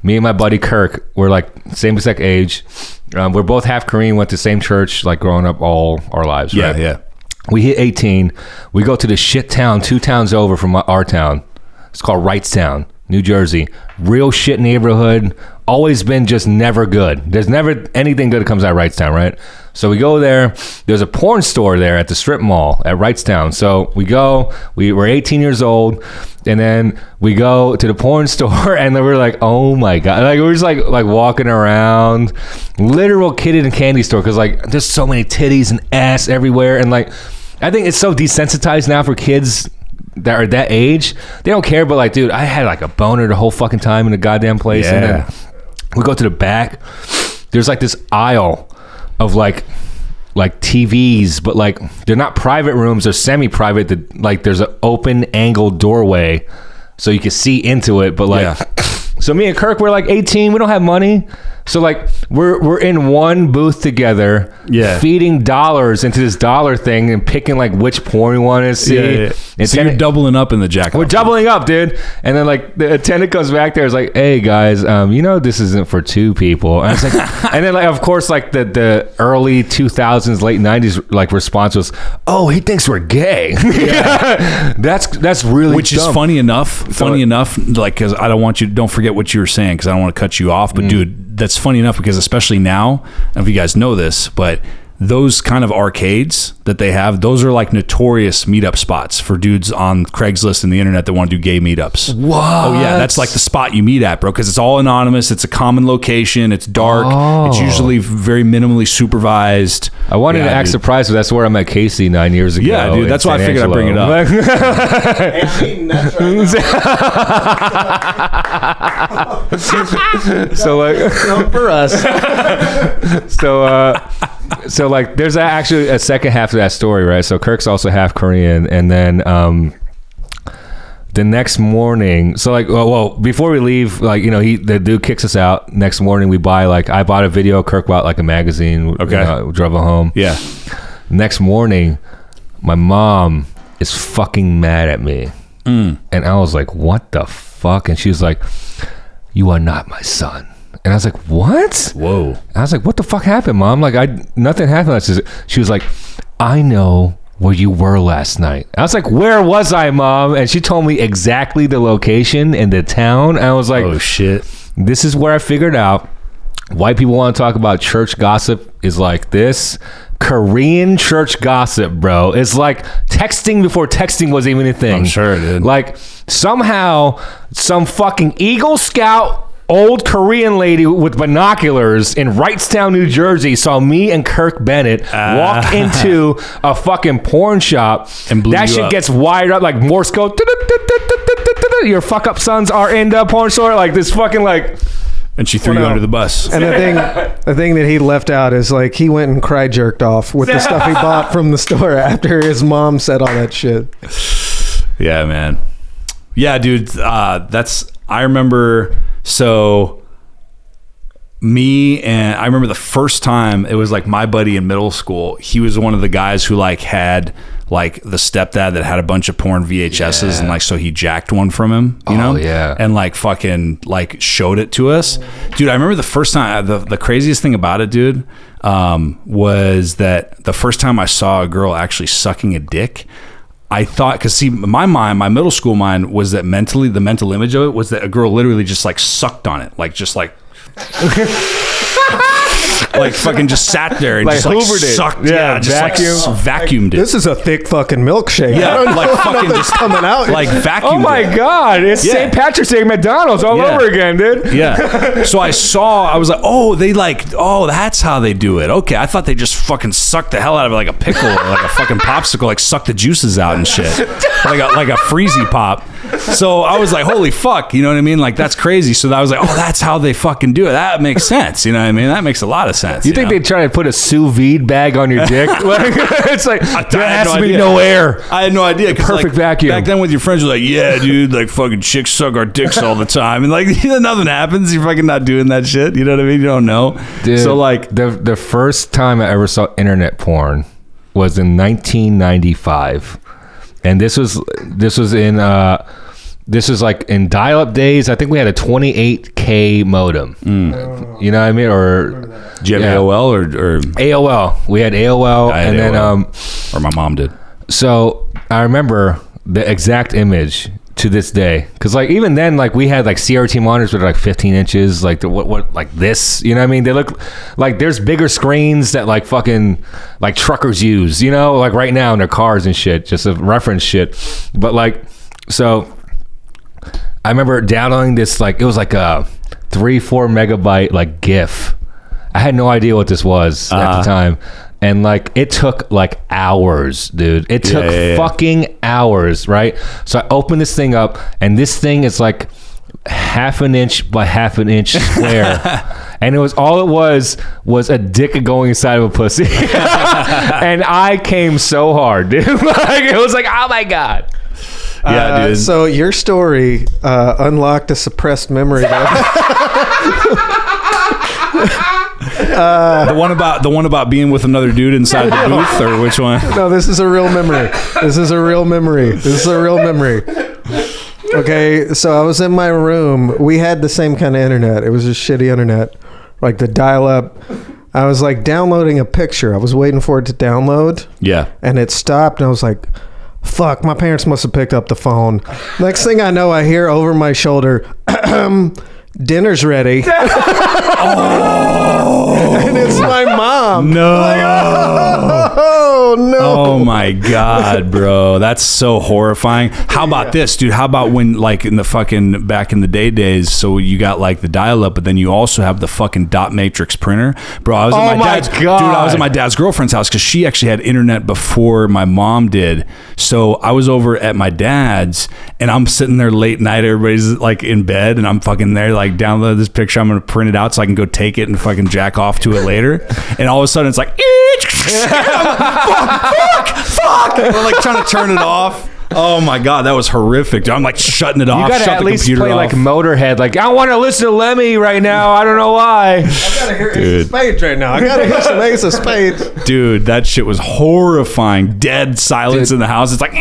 me and my buddy Kirk. We're like same exact age. We're both half Korean. Went to the same church like growing up all our lives. Right? Yeah. We hit 18. We go to the shit town 2 towns over from our town. It's called Wrightstown, New Jersey. Real shit neighborhood. Always been just never good. There's never anything good that comes out of Wrightstown, right? So we go there. There's a porn store there at the strip mall at Wrightstown. So we go. We're 18 years old, and then we go to the porn store, and then we're like, oh my god! Like we're just like walking around, literal kid in a candy store, because like there's so many titties and ass everywhere, and like I think it's so desensitized now for kids that are that age. They don't care, but like, dude, I had like a boner the whole fucking time in the goddamn place, and then we go to the back. There's like this aisle of like TVs, but like they're not private rooms, they're semi-private. Like there's an open angled doorway so you can see into it, but like so me and Kirk, we're like 18, we don't have money, so like we're in one booth together, feeding dollars into this dollar thing and picking like which porn we want to see. And so you're doubling up in the jack. We're doubling up, dude. And then like the attendant comes back there, is like, hey guys, you know this isn't for two people. And I was like, and then like of course like the early 2000s, late 90s like response was, oh, he thinks we're gay. That's really which dumb. Is funny enough, like, because I don't forget what you were saying, because I don't want to cut you off, but dude, that's funny enough, because especially now, I don't know if you guys know this, but those kind of arcades that they have, those are like notorious meetup spots for dudes on Craigslist and the internet that want to do gay meetups. What? Oh yeah, that's like the spot you meet at, bro, because it's all anonymous, it's a common location, it's dark, it's usually very minimally supervised. I wanted to act surprised, but that's where I met Casey 9 years ago. Yeah, dude, that's why I figured I'd bring it up. So like, for us. So like there's actually a second half to that story, right? So Kirk's also half Korean, and then the next morning, so like well before we leave, like, you know, the dude kicks us out. Next morning we buy, like, I bought a video, Kirk bought like a magazine. Okay. We drove it home. Yeah. Next morning my mom is fucking mad at me. And I was like, what the fuck? And she was like, you are not my son. And I was like, what? Whoa. And I was like, what the fuck happened, Mom? Like, nothing happened. She was like, I know where you were last night. I was like, where was I, Mom? And she told me exactly the location and the town. And I was like, oh shit. This is where I figured out white people want to talk about church gossip is like this. Korean church gossip, bro. It's like texting before texting was even a thing. I'm sure it did. Like, somehow some fucking Eagle Scout old Korean lady with binoculars in Wrightstown, New Jersey saw me and Kirk Bennett walk into a fucking porn shop, and blew that you shit up. gets wired up like Morse code. Your fuck up sons are in the porn store, like this fucking like. And she threw you under the bus. And the thing that he left out is like he went and cry jerked off with the stuff he bought from the store after his mom said all that shit. Yeah, man. Yeah, dude. I remember. So I remember the first time, it was like my buddy in middle school. He was one of the guys who like had like the stepdad that had a bunch of porn VHSs, and like, so he jacked one from him, you know? Yeah. And like fucking like showed it to us. Dude, I remember the first time, the craziest thing about it, dude, was that the first time I saw a girl actually sucking a dick, I thought, because see, my middle school mind was that the mental image of it was that a girl literally just like sucked on it, like just like like fucking just sat there and Like just like hoovered it. sucked, Yeah, just vacuum. like vacuumed it. This is a thick fucking milkshake. Yeah, like fucking just coming out. like vacuumed. Oh my it. God! It's Yeah. St. Patrick's Day at McDonald's all Yeah. over again, dude. Yeah. So I was like, that's how they do it. Okay. I thought they just fucking sucked the hell out of it like a pickle or like a fucking popsicle, like suck the juices out and shit. Like a freezy pop. So I was like, holy fuck. You know what I mean? Like, that's crazy. So I was like, oh, that's how they fucking do it. That makes sense. You know what I mean? That makes a lot of sense. You think they try to put a sous vide bag on your dick? Like, it's like there has to be no air. I had no idea. Perfect vacuum. Back then with your friends, you're like, yeah, dude, like fucking chicks suck our dicks all the time. And like, nothing happens. You're fucking not doing that shit. You know what I mean? You don't know. Dude, so like the first time I ever saw internet porn was in 1995. And this was like in dial-up days. I think we had a 28K modem. You know what I mean? Or do you have AOL or AOL? We had AOL, I had and AOL. then or my mom did. So I remember the exact image. to this day, because like even then, like we had like CRT monitors that are like 15 inches, like what like this, you know what I mean? They look like there's bigger screens that like fucking like truckers use, you know, like right now in their cars and shit, just a reference shit. But like, so I remember downloading this, like it was like a 3-4 megabyte like GIF. I had no idea what this was at the time. And like it took like hours, dude. It took fucking hours, right? So I opened this thing up, and this thing is like 1/2 inch by 1/2 inch square. And it was a dick going inside of a pussy. And I came so hard, dude. Like it was like, oh my God. Yeah, dude. So your story unlocked a suppressed memory. The one about being with another dude inside the booth, or which one? No, this is a real memory. Okay, so I was in my room. We had the same kind of internet. It was just shitty internet, like the dial-up. I was like downloading a picture. I was waiting for it to download. Yeah. And it stopped, and I was like, fuck, my parents must have picked up the phone. Next thing I know, I hear over my shoulder, dinner's ready. And it's my mom. No. Like, oh, no. Oh my God, bro. That's so horrifying. How about this, dude? How about when, like, in the fucking back in the day days, so you got like the dial-up, but then you also have the fucking dot matrix printer, bro. I was at I was at my dad's girlfriend's house because she actually had internet before my mom did. So I was over at my dad's, and I'm sitting there late night. Everybody's like in bed, and I'm fucking there, like, download this picture. I'm gonna print it out so I can go take it and fucking jack off to it later. And all of a sudden, it's like, fuck. We're like trying to turn it off. Oh my God, that was horrific, dude. I'm like shutting it off. You gotta shut at the least computer play off. like Motorhead. Like, I want to listen to Lemmy right now. I don't know why. I gotta hear Ace of Spades right now. I gotta hear some Ace of Spades. Dude, that shit was horrifying. Dead silence in the house. It's like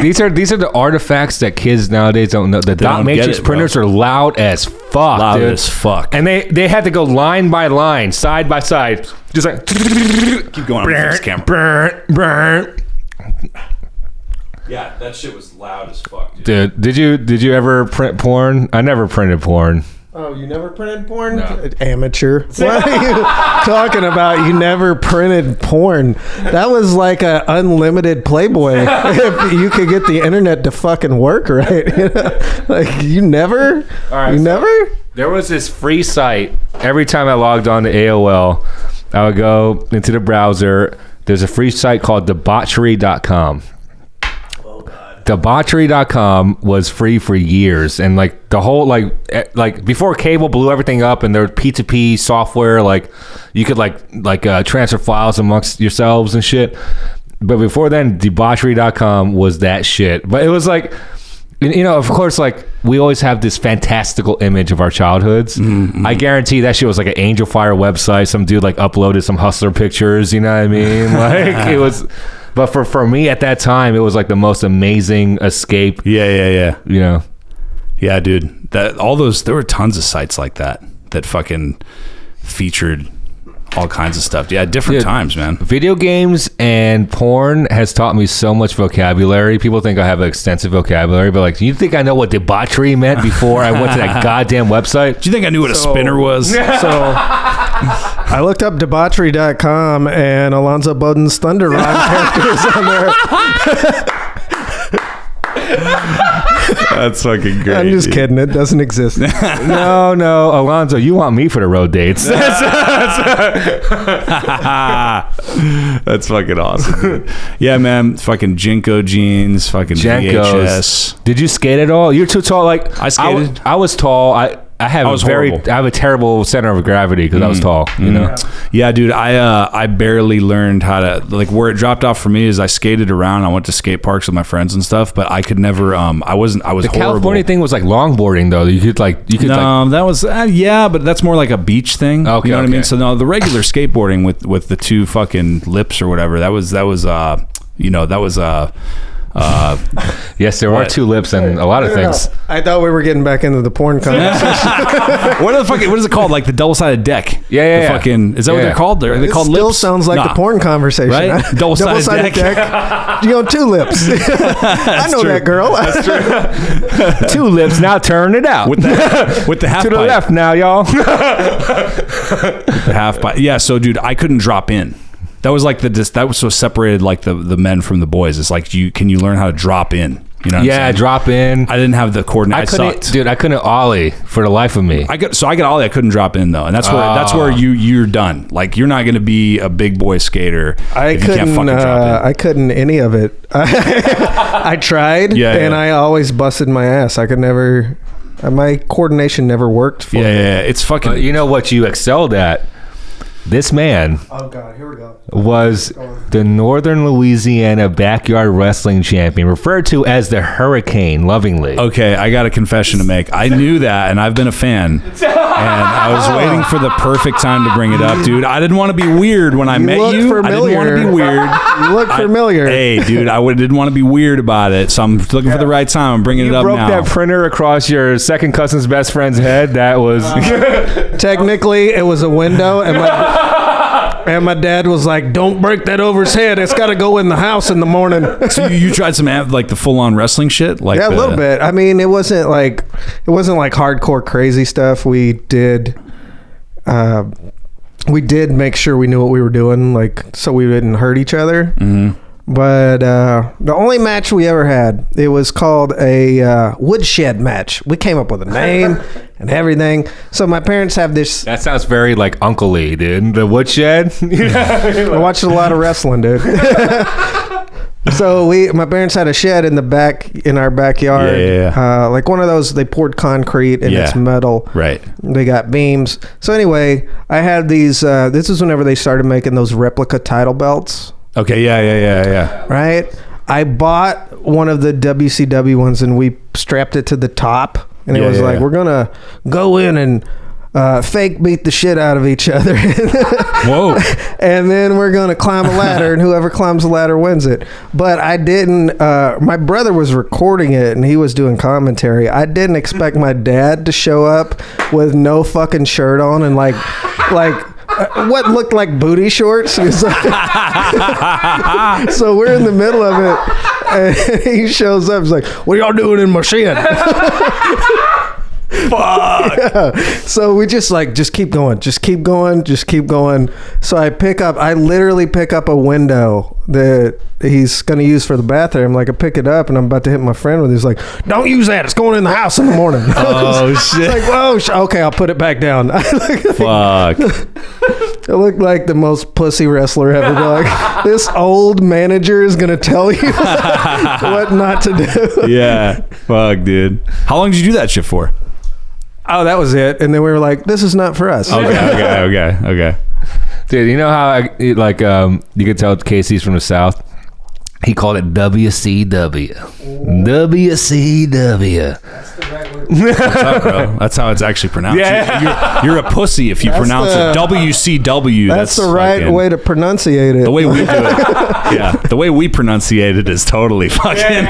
These are the artifacts that kids nowadays don't know. The dot don't get matrix it, bro. printers are loud as fuck, loud dude. as fuck. And they had to go line by line, side by side, just like Keep going on this camera. Yeah, that shit was loud as fuck, dude. Dude, did you ever print porn? I never printed porn. Oh, you never printed porn? No. Amateur. What are you talking about? You never printed porn. That was like a unlimited Playboy if you could get the internet to fucking work right. You know? Like, you never? All right, you so never? There was this free site. Every time I logged on to AOL, I would go into the browser. There's a free site called debauchery.com. Debauchery.com was free for years, and like the whole like before cable blew everything up, and there was P2P software, like you could like transfer files amongst yourselves and shit. But before then, debauchery.com was that shit. But it was like, you know, of course, like we always have this fantastical image of our childhoods. I guarantee that shit was like an Angel Fire website. Some dude like uploaded some hustler pictures. You know what I mean? Like it was. But for me at that time, it was like the most amazing escape. Yeah. You know? Yeah, dude. There were tons of sites like that fucking featured all kinds of stuff. Yeah, different times, man. Video games and porn has taught me so much vocabulary. People think I have an extensive vocabulary, but like, do you think I know what debauchery meant before I went to that goddamn website? Do you think I knew what a spinner was? So I looked up debauchery.com and Alonzo Bowden's Thunder Rod characters on there. That's fucking great. I'm just kidding. It doesn't exist. No, Alonzo, you want me for the road dates. That's fucking awesome, dude. Yeah, man. Fucking Jinko jeans, fucking VHS. Did you skate at all? You're too tall. Like I skated. I was tall. I have a terrible center of gravity because I was tall, you know? Yeah, dude, I barely learned how to, like, where it dropped off for me is I skated around. I went to skate parks with my friends and stuff, but I could never, I was the horrible. California thing was like longboarding though. You could that was, yeah, but that's more like a beach thing. Okay, you know what I mean? So no, the regular skateboarding with the two fucking lips or whatever, that was Yes, there are two lips and a lot of things. I thought we were getting back into the porn conversation. What is it called? Like the double-sided deck? Yeah. The fucking, is that what they're called? Are they It called still lips? sounds like Nah. the porn conversation. Right? Huh? Double-sided deck. You know, two lips. I know true. that girl. That's true. Two lips, now turn it out. With the half to the pipe. left now, y'all. The half pipe. Yeah, so dude, I couldn't drop in. That was like that was so separated like the men from the boys. It's like can you learn how to drop in? You know what I'm saying? Drop in. I didn't have the coordinate. I sucked. Dude, I couldn't ollie for the life of me. I got ollie. I couldn't drop in though, and that's where you're done. Like you're not going to be a big boy skater if you can't fucking drop in. I couldn't any of it. I tried, and I always busted my ass. I could never. My coordination never worked for me. Yeah. It's fucking. You know what you excelled at? This man Oh God, here we go. was the Northern Louisiana backyard wrestling champion, referred to as the Hurricane lovingly. Okay, I got a confession to make. I knew that, and I've been a fan, and I was waiting for the perfect time to bring it up, dude. I didn't want to be weird when I met look you. familiar. I didn't want to be weird. You look familiar. Hey, dude, didn't want to be weird about it, so I'm looking for the right time. I'm bringing it up Broke now. that printer across your second cousin's best friend's head. That was Technically, it was a window, and my dad was like, "Don't break that over his head. It's got to go in the house in the morning." So you tried some like the full on wrestling shit, like Yeah, a little bit. I mean, it wasn't like hardcore crazy stuff. We did make sure we knew what we were doing, like so we didn't hurt each other. Mm-hmm. But the only match we ever had, it was called a woodshed match. We came up with a name and everything. So my parents have this. that sounds very like Uncle-y, dude. The woodshed. I watched a lot of wrestling, dude. So my parents had a shed in our backyard. Yeah. Like one of those, they poured concrete and it's metal. Right. They got beams. So anyway, I had these, this is whenever they started making those replica title belts. Okay. Yeah. Right? I bought one of the WCW ones and we strapped it to the top. And it was like, we're going to go in and fake beat the shit out of each other. Whoa. And then we're going to climb a ladder and whoever climbs the ladder wins it. But I didn't, my brother was recording it and he was doing commentary. I didn't expect my dad to show up with no fucking shirt on and like what looked like booty shorts. It's like so we're in the middle of it and he shows up. He's like, "What are y'all doing in my shed?" Fuck. Yeah. So we just keep going. So I literally pick up a window that he's going to use for the bathroom. Like I pick it up and I'm about to hit my friend with it. He's like, "Don't use that. It's going in the house in the morning." Oh shit. Like, "Whoa, okay, I'll put it back down." Fuck. It looked like the most pussy wrestler ever. Like, this old manager is going to tell you what not to do. Yeah. Fuck, dude. How long did you do that shit for? Oh, that was it. And then we were like, "This is not for us." Okay. Dude, you know how you could tell Casey's from the South? He called it WCW. WCW. What's up, bro? That's how it's actually pronounced. Yeah. You're a pussy if you pronounce it WCW. That's the right fucking, way to pronunciate it. The way we do it. Yeah. The way we pronunciate it is totally fucking.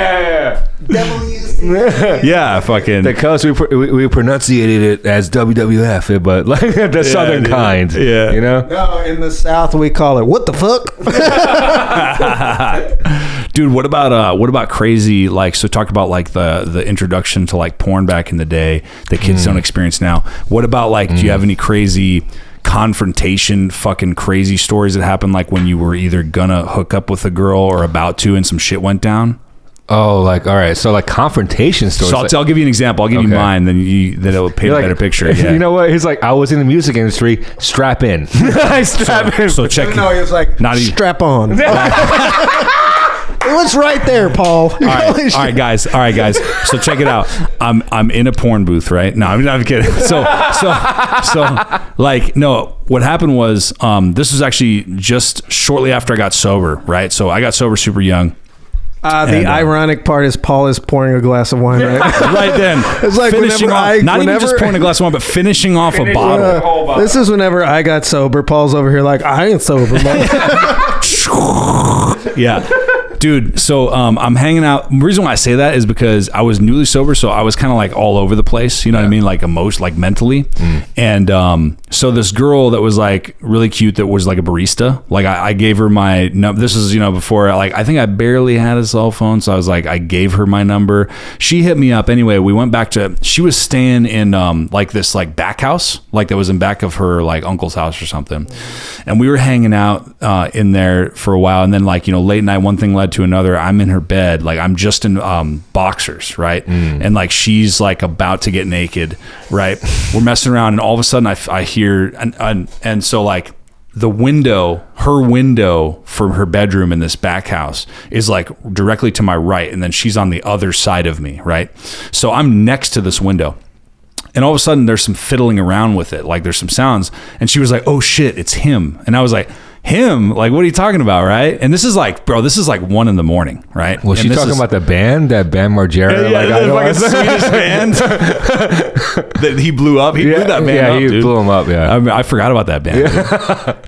Yeah, fucking. The coast, we pronunciated it as WWF, but like the southern dude. kind. Yeah. You know? No, in the South we call it "what the fuck." Dude, what about crazy, like, so talk about like the introduction to like porn back in the day that kids don't experience now. What about like, do you have any crazy confrontation fucking crazy stories that happened like when you were either gonna hook up with a girl or about to and some shit went down? Oh, like, all right. So like confrontation stories. So I'll give you an example. I'll give you mine, then it'll paint a better picture. Yeah. You know what? He's like, I was in the music industry. Strap in. Strap in. So check. No, he was like, Not even- "Strap on." It was right there, Paul. All right, guys. So check it out. I'm in a porn booth, right? No, I'm not kidding. So, like, no. What happened was, this was actually just shortly after I got sober, right? So I got sober super young. The ironic part is Paul is pouring a glass of wine, right? Right then, It's like finishing whenever off, not even just pouring a glass of wine, but finishing off a bottle. This is whenever I got sober. Paul's over here like, "I ain't sober, man." Yeah. Dude, so I'm hanging out. The reason why I say that is because I was newly sober, so I was kind of like all over the place. You know what I mean? Like like mentally. And so this girl that was like really cute, that was like a barista. Like I gave her my number. This is before, like, I think I barely had a cell phone, so I was like, I gave her my number. She hit me up anyway. We went back to. She was staying in like this like back house, like that was in back of her like uncle's house or something, and we were hanging out in there for a while, and then like late night, one thing led to another. I'm in her bed, like I'm just in boxers, right? And like she's like about to get naked, right? We're messing around, and all of a sudden I hear and so like her window from her bedroom in this back house is like directly to my right, and then she's on the other side of me, right? So I'm next to this window. And all of a sudden there's some fiddling around with it. Like there's some sounds. And she was like, oh shit, it's him. And I was like, him? Like, what are you talking about, right? And this is like, bro, this is like 1 a.m, right? Was she talking about that band Margera? Yeah, like a Swedish band that he blew up. He blew that band up, he dude. blew him up, yeah. I mean, I forgot about that band.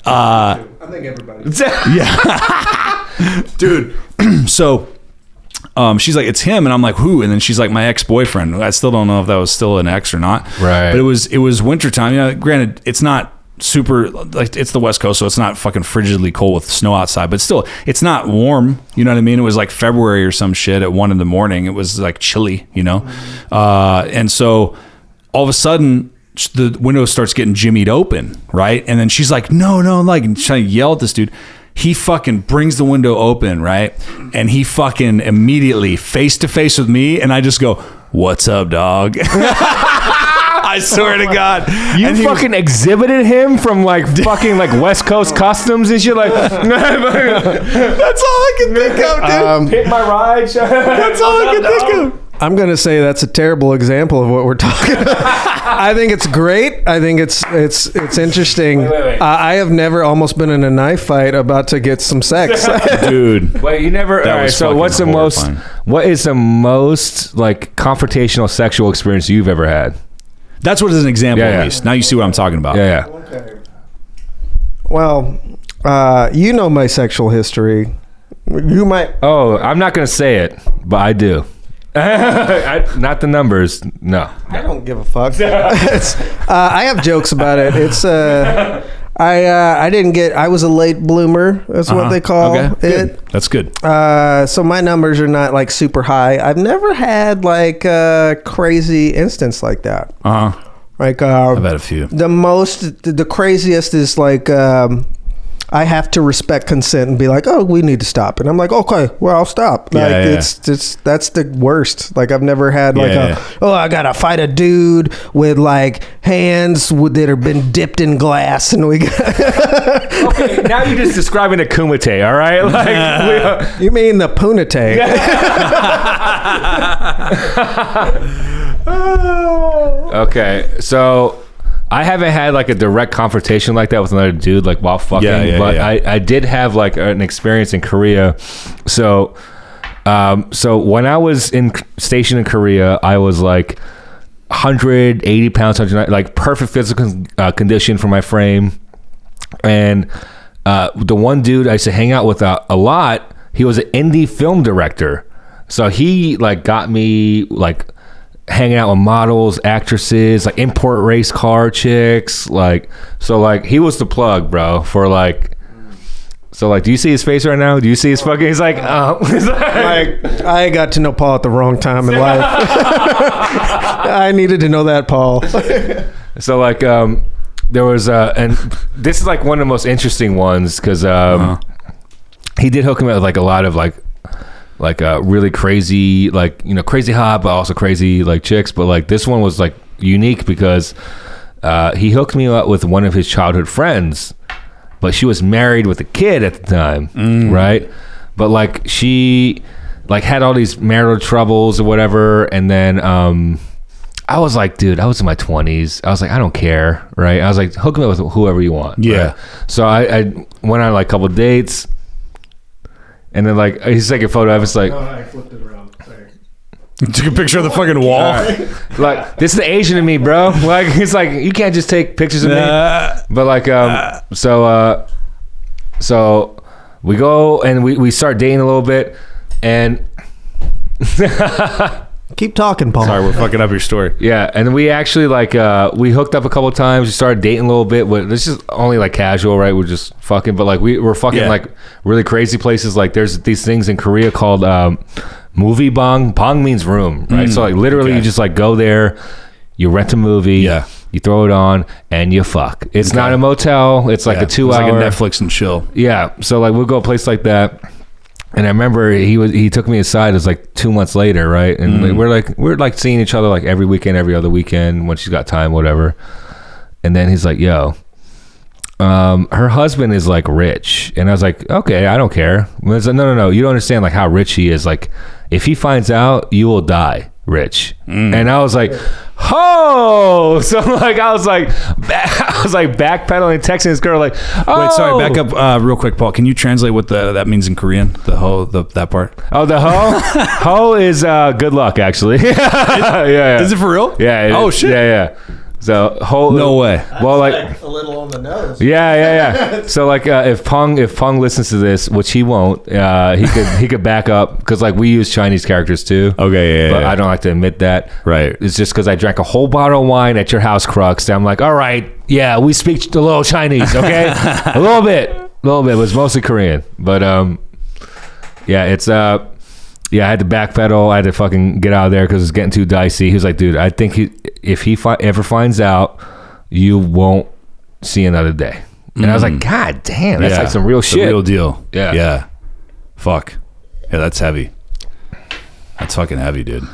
I think everybody. Yeah. Dude, so she's like, it's him, and I'm like, who? And then she's like, my ex-boyfriend. I still don't know if that was still an ex or not. Right. But it was wintertime. Granted, it's not super, like, it's the West Coast, so it's not fucking frigidly cold with snow outside, but still, it's not warm. You know what I mean? It was like February or some shit at 1 a.m. It was like chilly, and so all of a sudden the window starts getting jimmied open, right? And then she's like, no, like, and trying to yell at this dude. He fucking brings the window open, right? And he fucking immediately face to face with me, and I just go, what's up, dog? I swear to God. You fucking exhibited him from like fucking like West Coast customs and shit. Like, that's all I can think of, dude. Hit my ride. That's all I can think of. I'm going to say that's a terrible example of what we're talking about. I think it's great. I think it's interesting. Wait. I have never almost been in a knife fight about to get some sex. Dude. Wait, you never. That All right, was so fucking what is the most like confrontational sexual experience you've ever had? That's what is an example, Yeah. at least. Now you see what I'm talking about. Yeah. Okay. Well, you know my sexual history. You might. Oh, I'm not gonna say it, but I do. Not the numbers. No. I don't give a fuck. I have jokes about it. It's I didn't get. I was a late bloomer. That's what they call it. Good. That's good. So my numbers are not like super high. I've never had like a crazy instance like that. Like I've had a few. The craziest is like I have to respect consent and be like, oh, we need to stop. And I'm like, okay, well, I'll stop. Like, it's that's the worst. Like, I've never had like I gotta fight a dude with like hands that have been dipped in glass, and we got. Okay, now you're just describing a kumite, all right? Like, you mean the punite? Okay, so I haven't had like a direct confrontation like that with another dude, like while fucking. But I did have like an experience in Korea. So when I was stationed in Korea, I was like 180 pounds, like perfect physical condition for my frame. And the one dude I used to hang out with a lot, he was an indie film director. So he like got me like hanging out with models, actresses, like import race car chicks, like, so like he was the plug, bro, for like, so like, do you see his face right now? Do you see his fucking, he's like, oh. Like, I got to know Paul at the wrong time in life. I needed to know that, Paul. So like, there was, and this is like one of the most interesting ones, because he did hook him up with like a lot of like really crazy, like, you know, crazy hot, but also crazy like chicks. But like this one was like unique because he hooked me up with one of his childhood friends, but she was married with a kid at the time, right? But like she like had all these marital troubles or whatever, and then I was like, dude, I was in my 20s. I was like, I don't care, right? I was like, hook me up with whoever you want. Yeah. Right? So I went on like a couple dates. And then like he's taking a photo of it, it's like, I flipped it around. Sorry. Took a picture of the fucking wall. Like, this is the Asian in me, bro. Like, it's like you can't just take pictures of me. But like so we go and we start dating a little bit, and Keep talking, Paul. Sorry, we're fucking up your story. yeah, and we actually like we hooked up a couple of times. We started dating a little bit, but this is only like casual, right? We're just fucking, but like we're fucking Yeah. like really crazy places. Like there's these things in Korea called movie bong. Bong means room, right? So like literally you just like go there, you rent a movie, Yeah. you throw it on, and you fuck. It's not a motel. It's like Yeah, a 2 it's hour like a Netflix and chill. Yeah, so like we'll go a place like that, and I remember he took me aside. It was like 2 months later, right? And we're like seeing each other like every weekend, every other weekend when she's got time, whatever. And then he's like, "Yo, her husband is like rich," and I was like, "Okay, I don't care." And I was like, no, you don't understand like how rich he is. Like, if he finds out, you will die rich. And I was like, oh, so like I was like backpedaling, texting this girl like, oh. Wait, sorry, back up real quick, Paul. Can you translate what that means in Korean? That part. Oh, the hoe? Hoe is good luck, actually. yeah. Is it for real? Yeah. Oh, shit. Yeah. So hoe. No way. Well, like a little on the nose. yeah. So like if Peng listens to this, which he won't, he could back up because like we use Chinese characters too. Okay, But I don't like to admit that. Right. It's just because I drank a whole bottle of wine at your house, Crux. That I'm like, all right, yeah, we speak a little Chinese, okay, a little bit. It was mostly Korean, but yeah, it's yeah, I had to backpedal. I had to fucking get out of there because it's getting too dicey. He was like, dude, I think if he ever finds out, you won't see another day. And I was like, God damn, that's like some real shit. The real deal. Yeah. Yeah. Fuck. Yeah, that's heavy. That's fucking heavy, dude.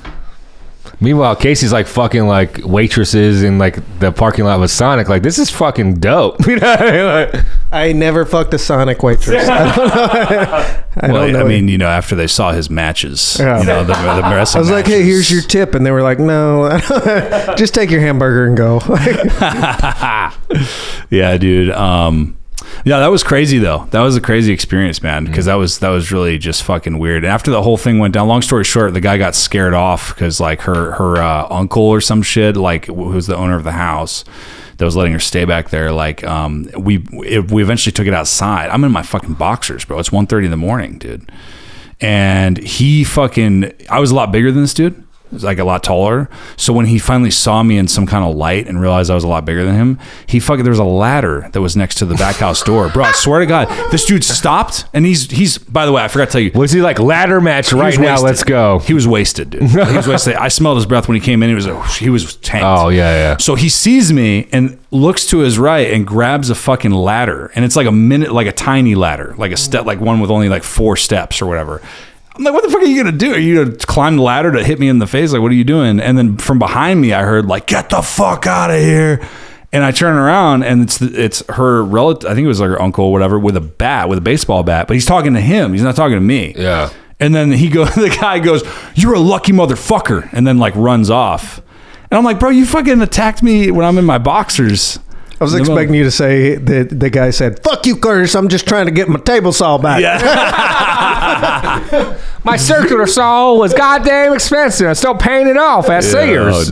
Meanwhile, Casey's like fucking like waitresses in like the parking lot with Sonic. Like, this is fucking dope. You know what I mean? Like, I never fucked a Sonic waitress. I don't know. I don't know. I mean, you know, after they saw his matches, Yeah. you know, the wrestling I was like, hey, matches. here's your tip. And they were like, no, just take your hamburger and go. Yeah, dude. Yeah, that was crazy though. That was a crazy experience, man, because that was really just fucking weird. And after the whole thing went down, long story short, the guy got scared off because like her uncle or some shit, like who's the owner of the house that was letting her stay back there, like we eventually took it outside. I'm in my fucking boxers, bro. It's 1:30 in the morning, dude. And I was a lot bigger than this dude. He was like a lot taller. So when he finally saw me in some kind of light and realized I was a lot bigger than him, there was a ladder that was next to the back house door. Bro, I swear to God, this dude stopped and he's by the way, I forgot to tell you. was he like ladder match right now? Wasted. Let's go. He was wasted, dude. He was wasted. I smelled his breath when he came in. He was tanked. Oh, yeah. So he sees me and looks to his right and grabs a fucking ladder. And it's like a tiny ladder, like a step, like one with only like 4 steps or whatever. I'm like, what the fuck are you going to do? Are you going to climb the ladder to hit me in the face? Like, what are you doing? And then from behind me, I heard like, get the fuck out of here. And I turn around and it's her relative, I think it was like her uncle or whatever, with a baseball bat, but he's talking to him. He's not talking to me. Yeah. And then the guy goes, you're a lucky motherfucker. And then like runs off. And I'm like, bro, you fucking attacked me when I'm in my boxers. I was expecting you to say that the guy said, fuck you, Curtis. I'm just trying to get my table saw back. Yeah. My circular saw was goddamn expensive. I'm still paying it off at Sears.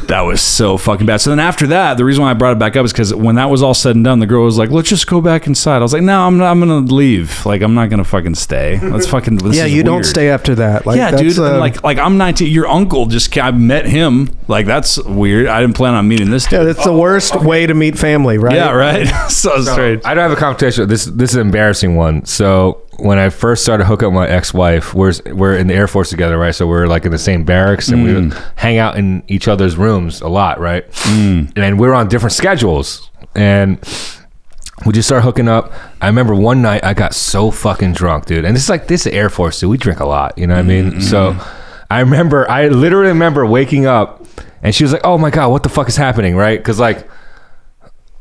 That was so fucking bad. So then after that, the reason why I brought it back up is because when that was all said and done, the girl was like, let's just go back inside. I was like, no, I'm going to leave. Like, I'm not going to fucking stay. Let's fucking, this Yeah, is you don't weird. stay after that. Like, Yeah, that's, dude. And like I'm 19. Your uncle I met him. Like, that's weird. I didn't plan on meeting this dude. Yeah, that's the worst way to meet family, right? Yeah, right. so strange. I don't have a competition. This is an embarrassing one. So when I first started hooking up with my ex-wife, we're in the Air Force together, right? So we're like in the same barracks and we would hang out in each other's rooms a lot, right? And we were on different schedules and we just started hooking up. I remember one night I got so fucking drunk, dude. And this is Air Force, dude. We drink a lot, you know what I mean? So I literally remember waking up and she was like, oh my God, what the fuck is happening, right? Because like,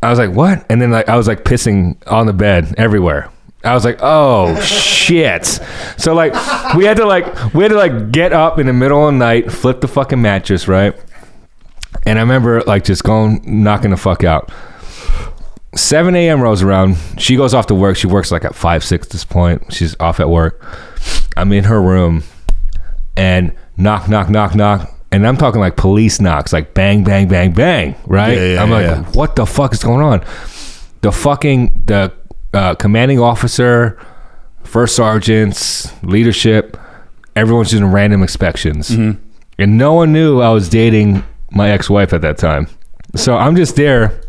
I was like, what? And then like I was like pissing on the bed everywhere. I was like, oh shit. So like we had to get up in the middle of the night, flip the fucking mattress, right? And I remember like just knocking the fuck out. 7 a.m. rolls around. She goes off to work. She works like at 5, 6 at this point. She's off at work. I'm in her room and knock. And I'm talking like police knocks, like bang, bang, bang, bang, right? Yeah, I'm like, what the fuck is going on? The commanding officer, first sergeants, leadership, everyone's doing random inspections. And no one knew I was dating my ex-wife at that time. So I'm just there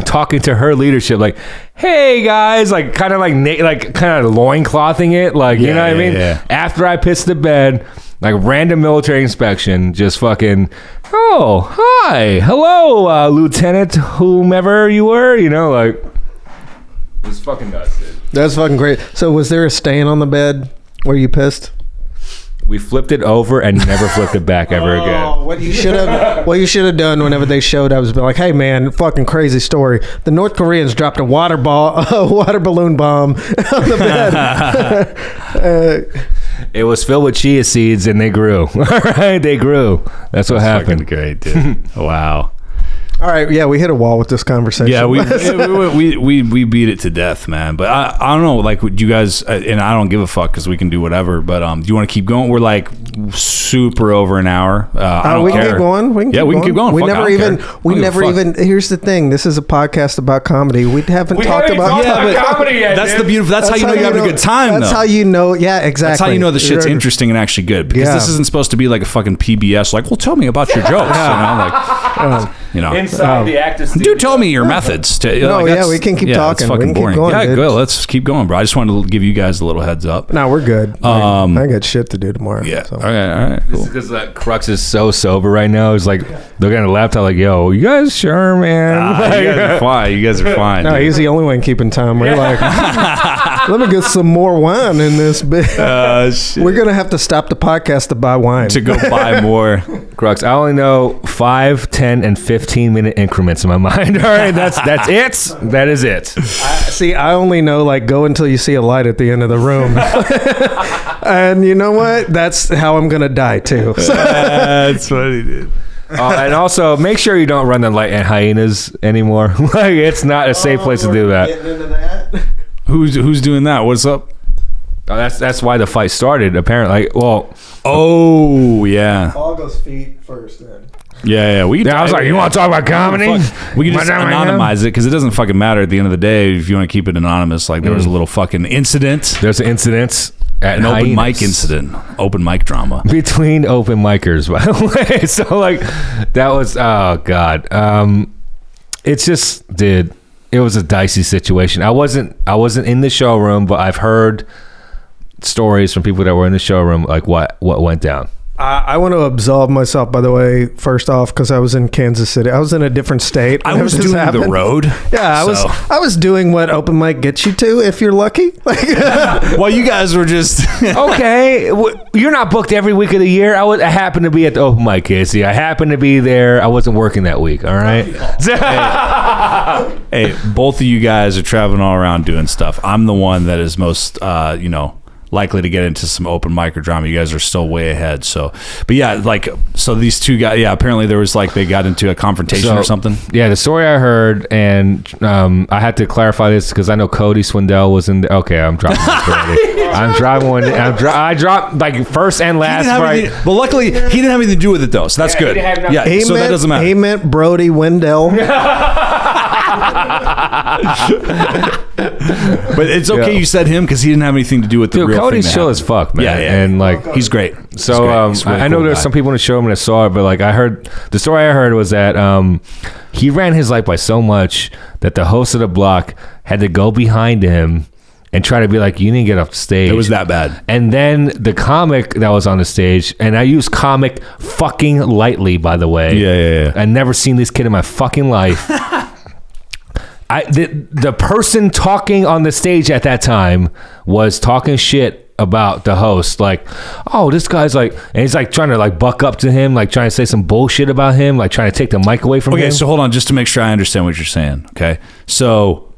talking to her leadership, like, hey guys, like kind of loinclothing it, like, you know what I mean? Yeah. After I pissed the bed, like random military inspection, just fucking, oh, hi, hello, Lieutenant, whomever you were, you know, like, it was fucking nuts, dude. That's fucking great. So was there a stain on the bed where you pissed? We flipped it over and never flipped it back ever again. What you should have done whenever they showed up was be like, hey man, fucking crazy story. The North Koreans dropped a water balloon bomb on the bed. It was filled with chia seeds and they grew. All right, they grew. That's what happened. Fucking great, dude. Wow. All right, yeah, we hit a wall with this conversation. Yeah, we beat it to death, man. But I don't know, like, would you guys, and I don't give a fuck because we can do whatever. But do you want to keep going? We're like super over an hour. I don't we care. can keep going. We can keep going. We Fuck, never I don't even. care. We I don't never give a fuck. even. Here's the thing. This is a podcast about comedy. We haven't talked about comedy yet. That's the beautiful. That's how you know you're having a good time. That's though. how you know. Yeah, exactly. That's how you know the shit's interesting and actually good, because this isn't supposed to be like a fucking PBS. Like, well, tell me about your jokes. You know, Inside the actor studio. do tell me your methods. We can keep talking. It's fucking We can keep boring. going, Yeah, dude. good. Let's keep going, bro. I just wanted to give you guys a little heads up. No, we're good. I got shit to do tomorrow. Yeah. so. All right. Cool. Because Crux is so sober right now. It's like looking at a laptop, like, "Yo, you guys sure, man?" You guys are fine. You guys are fine. No, dude. he's the only one keeping time. We're like, let me get some more wine in this bit. Shit. We're gonna have to stop the podcast to buy wine. to go buy more. Crux, I only know 5, 10, and 15-minute increments in my mind. All right, that's it. That is it. I only know like go until you see a light at the end of the room. And you know what? That's how I'm gonna die too. So, That's funny, dude. And also, make sure you don't run the light and hyenas anymore. Like, it's not a safe place to do that. Getting into that. Who's doing that? What's up? That's why the fight started. Apparently, Oh yeah. August feet first then. Yeah. We. I was like, you want to talk about comedy? We can just anonymize it because it doesn't fucking matter at the end of the day if you want to keep it anonymous. Like there was a little fucking incident, There's an incident at an open Hyenas. mic incident, open mic drama. Between open micers, by the way. So like, that was, oh god. It's just, dude, it was a dicey situation. I wasn't in the showroom, but I've heard stories from people that were in the showroom, like what went down. I want to absolve myself, by the way, first off, because I was in Kansas City. I was in a different state. I was doing the road. Yeah, I was doing what open mic gets you to if you're lucky. Well, you guys were just Okay, you're not booked every week of the year. I happened to be at the open mic, Casey. I happened to be there. I wasn't working that week. All right. Hey, both of you guys are traveling all around doing stuff. I'm the one that is most, likely to get into some open mic or drama. You guys are still way ahead. So, but yeah, like, so these two guys, apparently there was like, they got into a confrontation or something. Yeah, the story I heard, and I had to clarify this because I know Cody Swindell was in there. Okay, I'm dropping this already. I dropped like first and last. Right. But luckily, he didn't have anything to do with it though, so that's good. Yeah, so that doesn't matter. He meant Brody Wendell. But it's okay you said him because he didn't have anything to do with the Dude, real Cody's thing. chill as fuck, man. Yeah. And like, he's great. so He's a really I know cool there's guy. some people in the show that saw it, but like I heard the story I heard was that he ran his light by so much that the host of the block had to go behind him and try to be like, you need to get off the stage. It was that bad. And then the comic that was on the stage, and I use comic fucking lightly, by the way. Yeah. I've never seen this kid in my fucking life. The person talking on the stage at that time was talking shit about the host, like, oh, this guy's like, and he's like trying to like buck up to him, like trying to say some bullshit about him, like trying to take the mic away from him. Okay, so hold on, just to make sure I understand what you're saying. Okay, so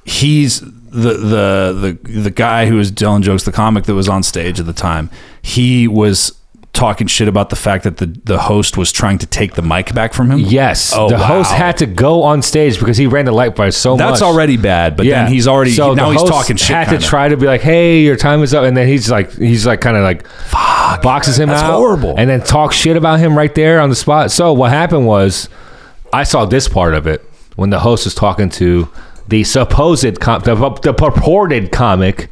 he's the guy who was telling jokes, the comic that was on stage at the time. He was talking shit about the fact that the host was trying to take the mic back from him. Yes, Oh, the wow. host had to go on stage because he ran the light by so much. That's already bad, but then he's already so now the he's host talking shit. Had kinda. to try to be like, "Hey, your time is up," and then he's like kind of like, Fuck, boxes him that's out, horrible. and then talk shit about him right there on the spot. So what happened was, I saw this part of it when the host was talking to the supposed the purported comic,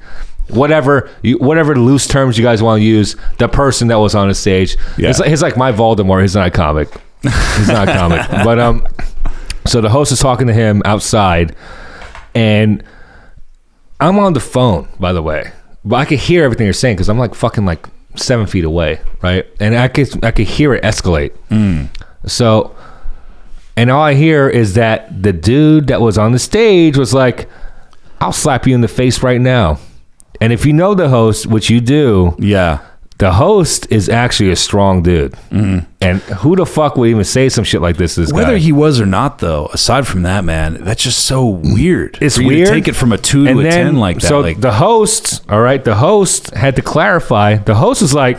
whatever loose terms you guys want to use, the person that was on the stage. Yeah. He's like my Voldemort. He's not a comic. He's not a comic. But so the host is talking to him outside, and I'm on the phone, by the way, but I could hear everything you're saying because I'm like fucking like 7 feet away, right? And I could hear it escalate. So, and all I hear is that the dude that was on the stage was like, "I'll slap you in the face right now." And if you know the host, which you do, Yeah. the host is actually a strong dude. And who the fuck would even say some shit like this to this Whether guy? he was or not, though, aside from that, man, that's just so weird. It's For you to weird. take it from a 2 to a 10 like that. So like, the host, all right, the host had to clarify. The host was like,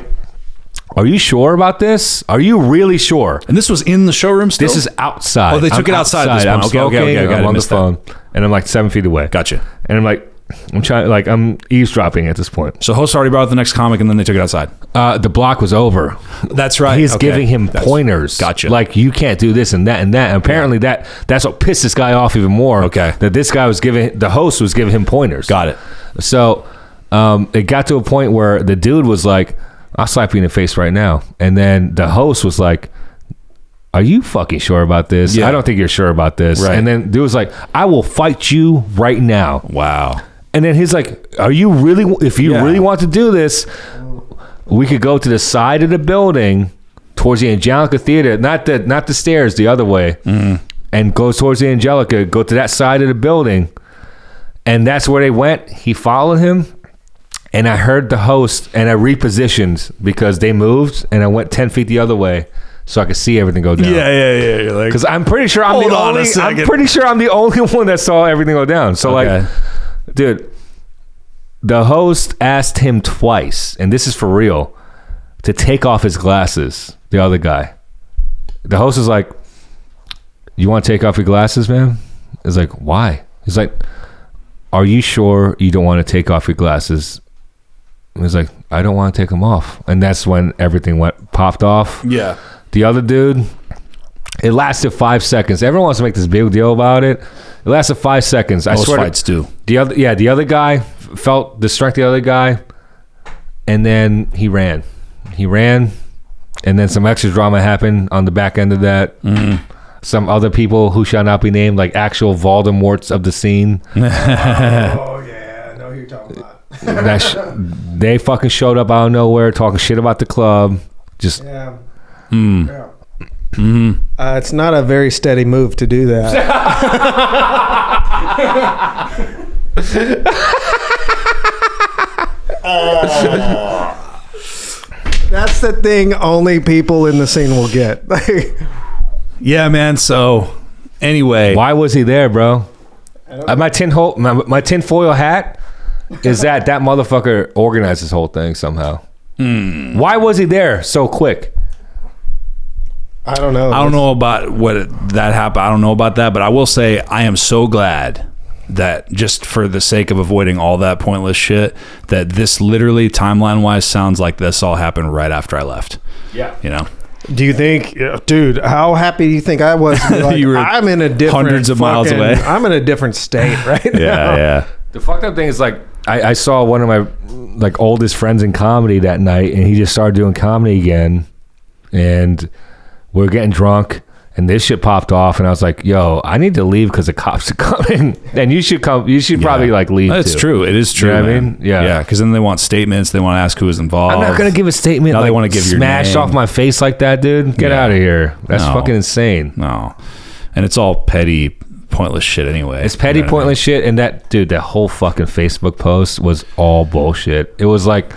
"Are you sure about this? Are you really sure?" and this was in the showroom still? This is outside. Oh, they took it outside at this I'm point. Okay, smoking. okay, got it. I'm on the Missed that. phone, and I'm like 7 feet away. Gotcha. And I'm like, I'm eavesdropping at this point. So host already brought out the next comic, and then they took it outside. The block was over. That's right. He's Okay. giving him That's- pointers. Gotcha. Like, you can't do this and that and that. And apparently that's what pissed this guy off even more. Okay. That this guy the host was giving him pointers. Got it. So it got to a point where the dude was like, "I'll slap you in the face right now." And then the host was like, "Are you fucking sure about this? Yeah. I don't think you're sure about this." Right. And then dude was like, "I will fight you right now." Wow. And then he's like, "Are you really? If you Yeah. really want to do this, we could go to the side of the building, towards the Angelica Theater, not the stairs, the other way, and go towards the Angelica. Go to that side of the building." And that's where they went. He followed him, and I heard the host, and I repositioned because they moved, and I went 10 feet the other way so I could see everything go down. Yeah. You're like, Because I'm pretty sure I'm Hold the on a only. I'm second. pretty sure I'm the only one that saw everything go down. So Okay. like, dude, the host asked him twice, and this is for real, to take off his glasses. The other guy, the host is like, "You want to take off your glasses, man?" He's like, "Why?" He's like, "Are you sure you don't want to take off your glasses?" And he's like, "I don't want to take them off." And that's when everything popped off. yeah. The other dude, it lasted 5 seconds. Everyone wants to make this big deal about it. It lasted 5 seconds. I Most swear. fights do. The other guy felt the strength of the other guy, and then he ran. And then some extra drama happened on the back end of that. Some other people who shall not be named, like actual Voldemorts of the scene, Oh yeah, I know who you're talking about. they fucking showed up out of nowhere talking shit about the club. Just Yeah. It's not a very steady move to do that. That's the thing only people in the scene will get. Yeah, man. So anyway, why was he there, bro? My tinfoil hat is that motherfucker organized this whole thing somehow. Why was he there so quick? I don't know. I don't know about that happened. I don't know about that, but I will say I am so glad that, just for the sake of avoiding all that pointless shit, that this literally timeline wise sounds like this all happened right after I left. Yeah. You know, Do you think, dude, how happy do you think I was? to be like, You were I'm in a different hundreds of miles fucking- away. I'm in a different state right now. yeah. The fucked up thing is, like, I saw one of my like oldest friends in comedy that night, and he just started doing comedy again, and we were getting drunk, and this shit popped off, and I was like, "Yo, I need to leave because the cops are coming, and you should come. You should probably like leave." That's too. true. It is true. You know what I man. mean? Yeah. Yeah. Because then they want statements. They want to ask who was involved. I'm not gonna give a statement. Now like, they want to give your smashed name. off my face like that, dude. Get Yeah. out of here. That's No. fucking insane. No. And it's all petty, pointless shit anyway. It's petty, You know what I mean? pointless shit. And that whole fucking Facebook post was all bullshit. It was like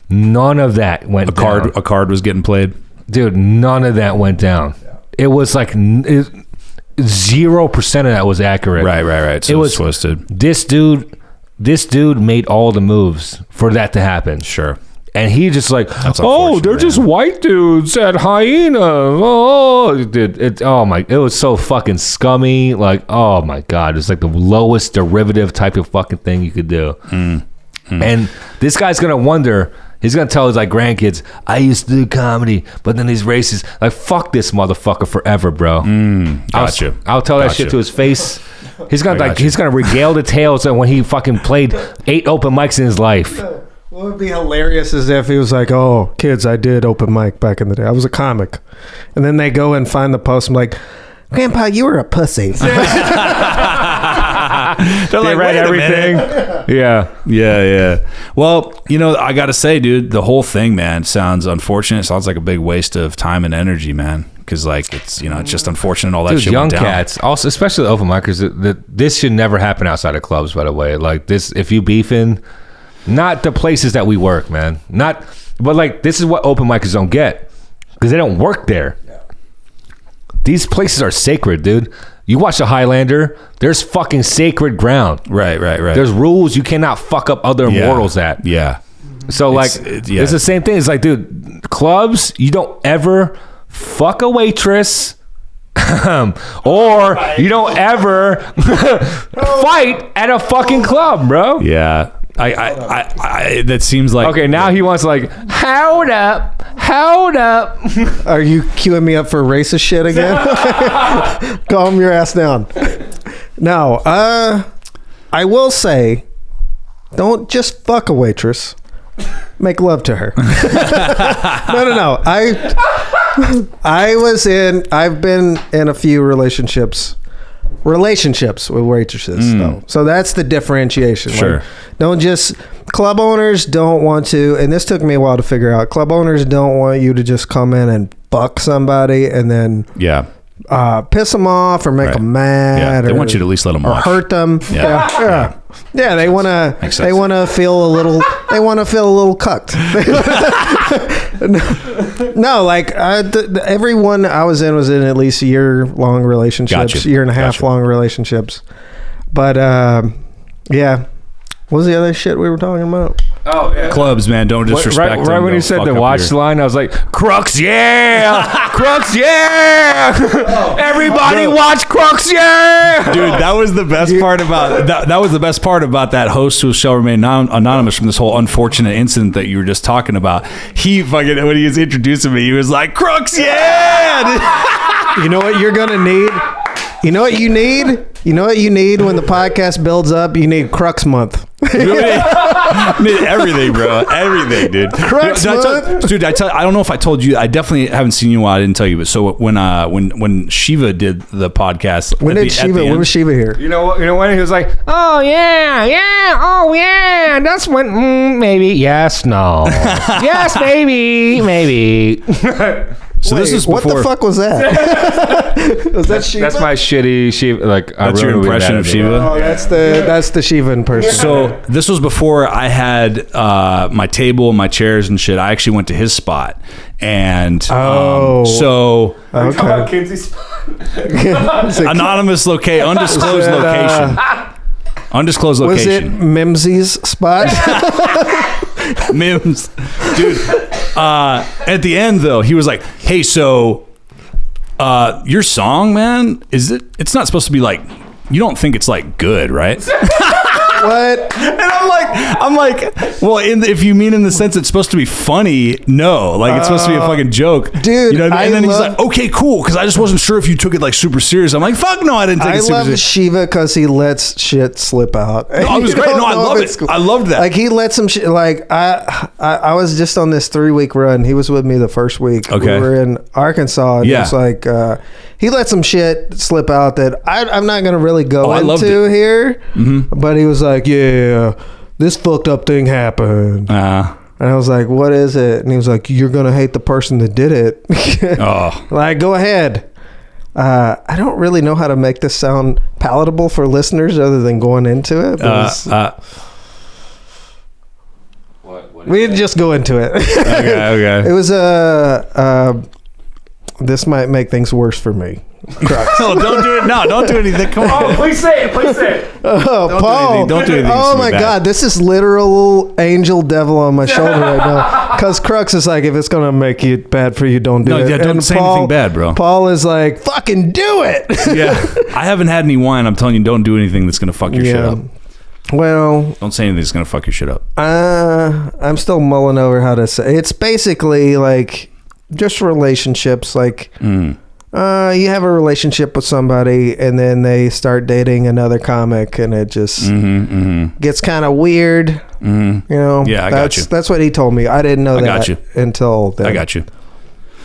none of that went A card, down. a card was getting played. Dude, none of that went down. It was like 0% of that was accurate. Right. So It it was was supposed to. This dude made all the moves for that to happen. Sure. And he just like, That's oh, unfortunate, they're just man. white dudes at Hyena. Oh, dude, it was so fucking scummy. Like, oh my god, it's like the lowest derivative type of fucking thing you could do. And this guy's gonna wonder. He's gonna tell his like grandkids, I used to do comedy, but then these racists, like, fuck this motherfucker forever, bro. Gotcha. I'll tell that shit to his face. He's gonna regale the tales of when he fucking played 8 open mics in his life. What would be hilarious is if he was like, "Oh, kids, I did open mic back in the day. I was a comic," and then they go and find the post. I'm like, "Grandpa, you were a pussy." They're like, read "Wait a everything. minute." Yeah. Well, I got to say, dude, the whole thing, man, sounds unfortunate. It sounds like a big waste of time and energy, man. Because like it's just unfortunate all that Dude, shit young went down. cats, also especially the open micers. This should never happen outside of clubs. By the way, like this, if you beefing, not the places that we work, man. But like this is what open micers don't get because they don't work there. Yeah. These places are sacred, dude. You watch the Highlander, there's fucking sacred ground. Right. There's rules you cannot fuck up other immortals at. Yeah. So like, it's the same thing. It's like, dude, clubs, you don't ever fuck a waitress, or you don't ever fight at a fucking club, bro. Yeah. I that seems like Okay, now he wants like, hold up. Are you queuing me up for racist shit again? Calm your ass down. No, I will say, don't just fuck a waitress. Make love to her. No. I've been in a few relationships with waitresses though. So that's the differentiation. Sure. Like, don't just club owners don't want to, and this took me a while to figure out. Club owners don't want you to just come in and fuck somebody and then piss them off or make them mad. They want you to at least let them watch. Hurt them. Yeah. They want to. Makes They sense. want to feel a little. They want to feel a little cucked. No, like everyone I was in at least year-long relationships, Gotcha. year and a half long relationships. But yeah, what was the other shit we were talking about? Oh, yeah. Clubs, man, don't disrespect Right them. when he Don't said fuck the up watch your- line, I was like, Crux, yeah! Crux, yeah! Everybody watch Crux, yeah! Dude, that was the best part about that was the best part about that host who shall remain anonymous from this whole unfortunate incident that you were just talking about. He fucking, when he was introducing me, he was like, Crux, yeah! You know what you're gonna need? You know what you need? You know what you need when the podcast builds up? You need Crux month. I mean, everything, bro. Everything, dude. Crux Dude, I don't know if I told you. I definitely haven't seen you in a while. I didn't tell you. But so when Shiva did the podcast, When was Shiva here? You know when he was like, oh yeah, that's when maybe, yes, no, yes, maybe. So this is what before. the fuck was that? Was that Shiva? That's my shitty Shiva. Like, That's your impression of Shiva? Oh, that's the Shiva in person. So this was before I had my table, my chairs, and shit. I actually went to his spot, and so okay. Kinsey's spot. anonymous undisclosed location. Undisclosed Was it location. Mimsy's spot? Mims, dude. At the end, though, he was like, "Hey, so your song, man, it's not supposed to be like, you don't think it's like good, right?" What? And I'm like, well, if you mean in the sense it's supposed to be funny, no, like it's supposed to be a fucking joke, dude. You know what I mean? And then he's love- like, okay, cool, because I just wasn't sure if you took it like super serious. I'm like, fuck no, I didn't take I it super love serious. Shiva because he lets shit slip out. No, it was You great. don't No, I know love if it. it's cool. I loved that. Like he let some shit. Like I was just on this 3-week run. He was with me the first week. Okay. We were in Arkansas. And Yeah. It's like he let some shit slip out that I'm not gonna really go I loved into it. here. Mm-hmm. But he was like, yeah, this fucked up thing happened. And I was like, what is it? And he was like, you're going to hate the person that did it. Oh. Like, go ahead. I don't really know how to make this sound palatable for listeners other than going into it. We just go into it. Okay. It was this might make things worse for me. Crux. Oh, don't do it. No, don't do anything. Come on. Please say it. Oh, Paul. Don't do anything. Oh to me my bad. God, this is literal angel devil on my shoulder right now. Because Crux is like, if it's gonna make it bad for you, don't do No, it. yeah, don't And say anything bad, bro. Paul is like, fucking do it. Yeah. I haven't had any wine. I'm telling you, don't do anything that's gonna fuck your shit up. Well, Don't say anything that's gonna fuck your shit up. I'm still mulling over how to say. It's basically like just relationships. Like You have a relationship with somebody, and then they start dating another comic, and it just gets kind of weird. You know, Yeah, I got you. That's what he told me. I didn't know that got you. until then. I got you.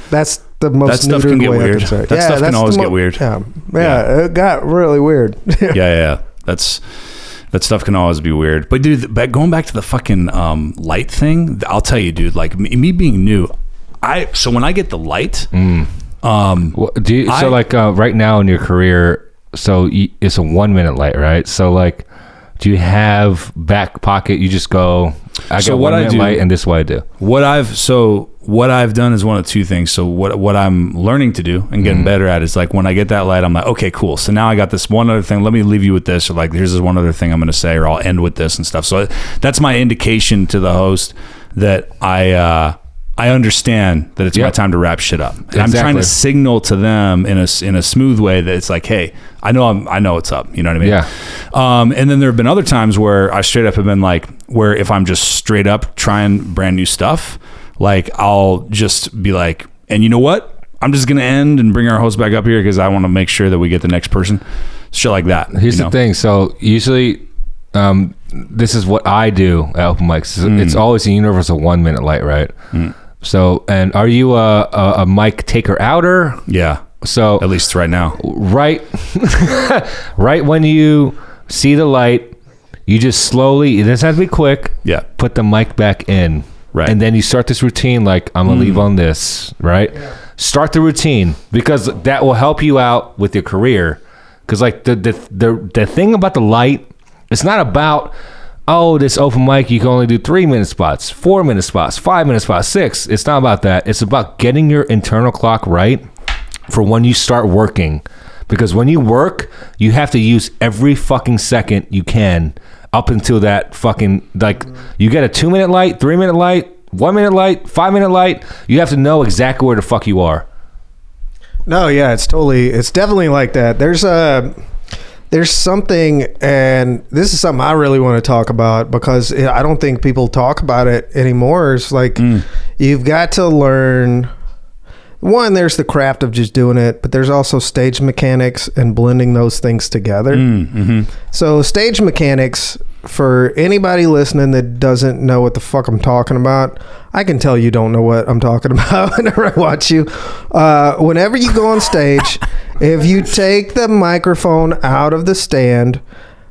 That's the most That stuff can neutered get way I weird. can say it. That stuff can that's always the get weird. Yeah, it got really weird. Yeah. That stuff can always be weird. But dude, going back to the fucking light thing, I'll tell you, dude. Like me being new, so when I get the light, right now in your career, so it's a 1 minute light, right? So like, do you have back pocket? You just go. I got 1 minute light, and this is what I do. What I've done is one of two things. So what I'm learning to do and getting better at is like when I get that light, I'm like, okay, cool. So now I got this one other thing. Let me leave you with this, or like here's this one other thing I'm going to say, or I'll end with this and stuff. So that's my indication to the host that I understand that it's my time to wrap shit up. And I'm trying to signal to them in a smooth way that it's like, hey, I know what's up. You know what I mean? Yeah. And then there have been other times where I straight up have been like, where if I'm just straight up trying brand new stuff, like I'll just be like, and you know what? I'm just going to end and bring our host back up here because I want to make sure that we get the next person. Shit like that. Here's the thing. So usually, this is what I do at open mics. It's always a universal 1 minute light, right? So, and are you a mic taker outer? Yeah. So at least right now, right when you see the light, you just slowly, it doesn't have to be quick. Yeah. Put the mic back in. Right. And then you start this routine like, I'm going to leave on this, right? Yeah. Start the routine because that will help you out with your career. Because like the thing about the light, it's not about, oh, this open mic, you can only do 3 minute spots, 4 minute spots, 5 minute spots, 6. It's not about that. It's about getting your internal clock right for when you start working. Because when you work, you have to use every fucking second you can up until that fucking, like, you get a 2 minute light, 3 minute light, 1 minute light, 5 minute light. You have to know exactly where the fuck you are. No, yeah, it's definitely like that. There's something, and this is something I really want to talk about because I don't think people talk about it anymore. It's like you've got to learn. One, there's the craft of just doing it, but there's also stage mechanics and blending those things together. So stage mechanics, for anybody listening that doesn't know what the fuck I'm talking about, I can tell you don't know what I'm talking about whenever I watch you. Whenever you go on stage, if you take the microphone out of the stand,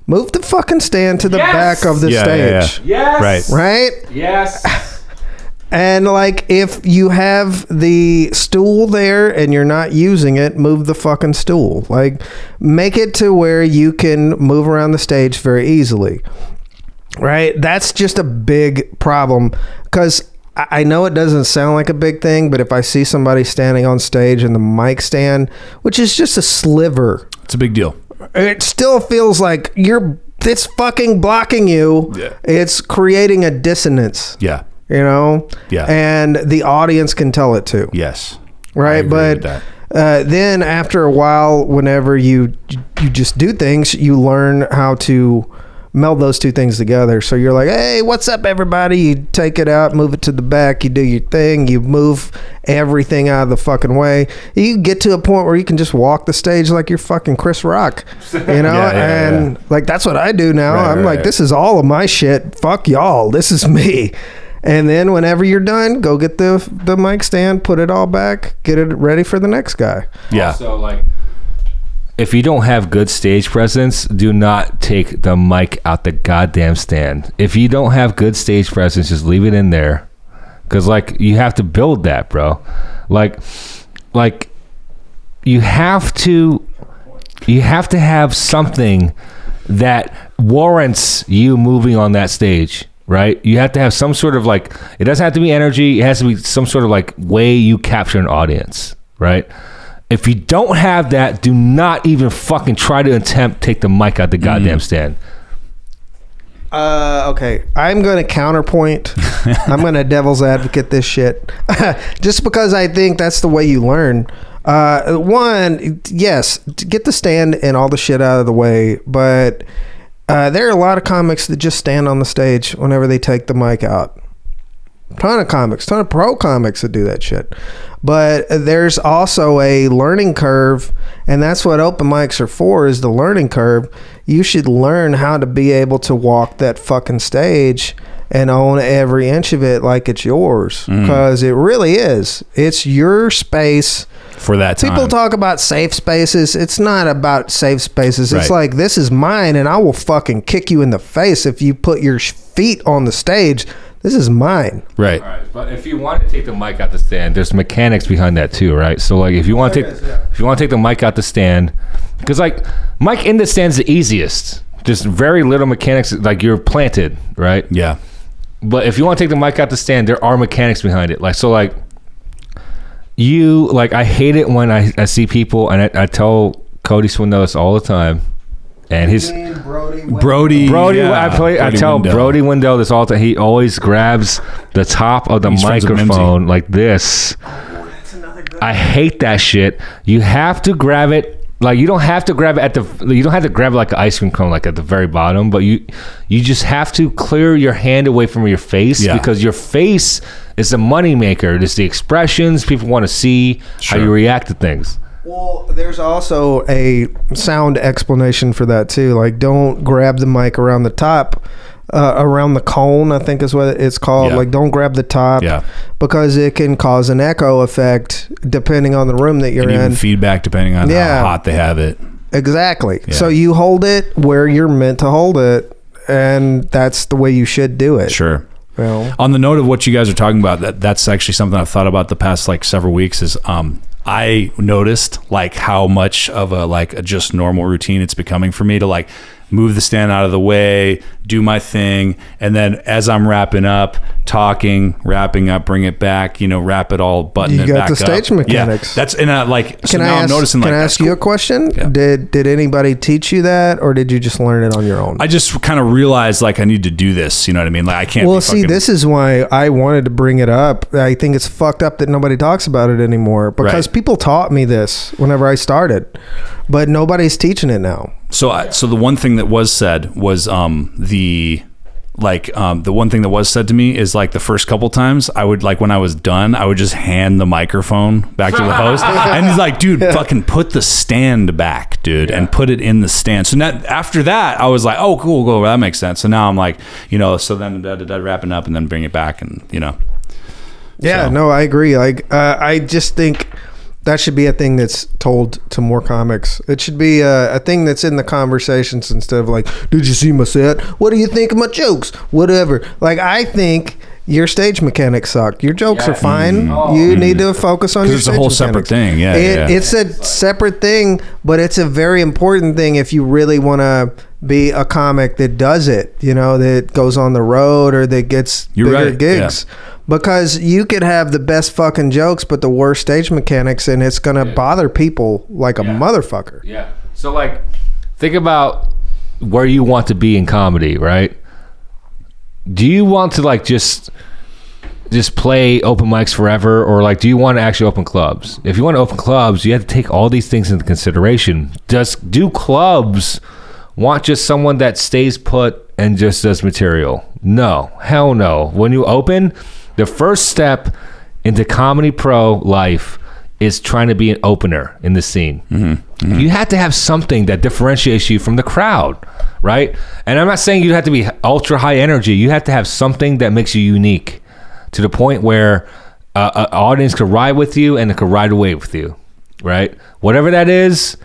move the fucking stand to the back of the stage. Yeah. Yes. Right? Yes. And like if you have the stool there and you're not using it, move the fucking stool. Like make it to where you can move around the stage very easily. Right? That's just a big problem because I know it doesn't sound like a big thing, but if I see somebody standing on stage and the mic stand, which is just a sliver, it's a big deal. It still feels like it's fucking blocking you. Yeah. It's creating a dissonance. Yeah. You know? Yeah. And the audience can tell it too. Yes. Right. But then after a while, whenever you just do things, you learn how to meld those two things together. So you're like, hey, what's up, everybody? You take it out, move it to the back, you do your thing, you move everything out of the fucking way. You get to a point where you can just walk the stage like you're fucking Chris Rock, you know? Like, that's what I do now. I'm like, this is all of my shit. Fuck y'all. This is me. And then whenever you're done, go get the mic stand, put it all back, get it ready for the next guy. Yeah. So like, if you don't have good stage presence, do not take the mic out the goddamn stand. If you don't have good stage presence, just leave it in there. Because, like, you have to build that, bro. Like you have to have something that warrants you moving on that stage, right? You have to have some sort of, like, it doesn't have to be energy. It has to be some sort of, like, way you capture an audience, right? If you don't have that, do not even fucking try to take the mic out the goddamn stand. Okay. I'm going to counterpoint. I'm going to devil's advocate this shit. Just because I think that's the way you learn. One, yes, get the stand and all the shit out of the way. But there are a lot of comics that just stand on the stage whenever they take the mic out. ton of pro comics that do that shit. But there's also a learning curve, and that's what open mics are for, is the learning curve. You should learn how to be able to walk that fucking stage and own every inch of it like it's yours, because it really is. It's your space for that time. People talk about safe spaces. It's not about safe spaces. It's Right. like, this is mine, and I will fucking kick you in the face if you put your feet on the stage. This is mine. Right. All right, but if you want to take the mic out the stand, there's mechanics behind that too, right? So like, if you want to take the mic out the stand, because like mic in the stand's the easiest. Just very little mechanics. Like, you're planted, right? Yeah. But if you want to take the mic out the stand, there are mechanics behind it. Like, so like, you like, I hate it when I see people, and I tell Cody Swindell this all the time. And his Brody, yeah. I tell Wendell. Brody Wendell this all the time. He always grabs the top of the He's friends with microphone like this. I hate that shit. You have to grab it. Like, you don't have to grab it you don't have to grab it like an ice cream cone, like at the very bottom, but you just have to clear your hand away from your face, because your face is the moneymaker. It's the expressions. People want to see how you react to things. Well, there's also a sound explanation for that too. Like, don't grab the mic around the top, around the cone, I think is what it's called. Yeah. Like, don't grab the top, because it can cause an echo effect depending on the room that you're And in. even feedback depending on how hot they have it. Exactly. Yeah. So you hold it where you're meant to hold it, and that's the way you should do it. Sure. Well, On the note of what you guys are talking about, that's actually something I've thought about the past like several weeks. Is I noticed like how much of a just normal routine it's becoming for me to like move the stand out of the way, do my thing, and then as I'm wrapping up, wrapping up, bring it back, wrap it all, button You it got back the up. stage mechanics. Yeah, that's like. So Can I now I'm ask? noticing like. Can I that's ask you a cool. question? Yeah. Did anybody teach you that, or did you just learn it on your own? I just kind of realized like I need to do this. You know what I mean? Like I can't. Well, be see, fucking- this is why I wanted to bring it up. I think it's fucked up that nobody talks about it anymore, because Right. people taught me this whenever I started, but nobody's teaching it now. So the one thing that was said was the one thing that was said to me is like the first couple times I would like when I was done I would just hand the microphone back to the host and he's like, dude, fucking put the stand back, dude, and put it in the stand. So after that I was like, oh, cool, that makes sense. So now I'm like, so then wrapping up and then bring it back and Yeah, So. no, I agree. Like, I just think that should be a thing that's told to more comics. It should be a thing that's in the conversations instead of like, did you see my set? What do you think of my jokes? Whatever. Like, I think your stage mechanics suck. Your jokes are fine. You need to focus on your it's a stage whole mechanics. separate thing. Yeah, It's a separate thing, but it's a very important thing if you really want to be a comic that does it, that goes on the road or that gets You're bigger right, gigs. Because you could have the best fucking jokes, but the worst stage mechanics, and it's going to bother people like a motherfucker. Yeah. So like, think about where you want to be in comedy, right? Do you want to like just play open mics forever, or like do you want to actually open clubs? If you want to open clubs, you have to take all these things into consideration. Do clubs want just someone that stays put and just does material? No, hell no. When you open, the first step into comedy pro life is trying to be an opener in the scene. You have to have something that differentiates you from the crowd, right? And I'm not saying you have to be ultra high energy. You have to have something that makes you unique to the point where an audience could ride with you and it could ride away with you, right? Whatever that is,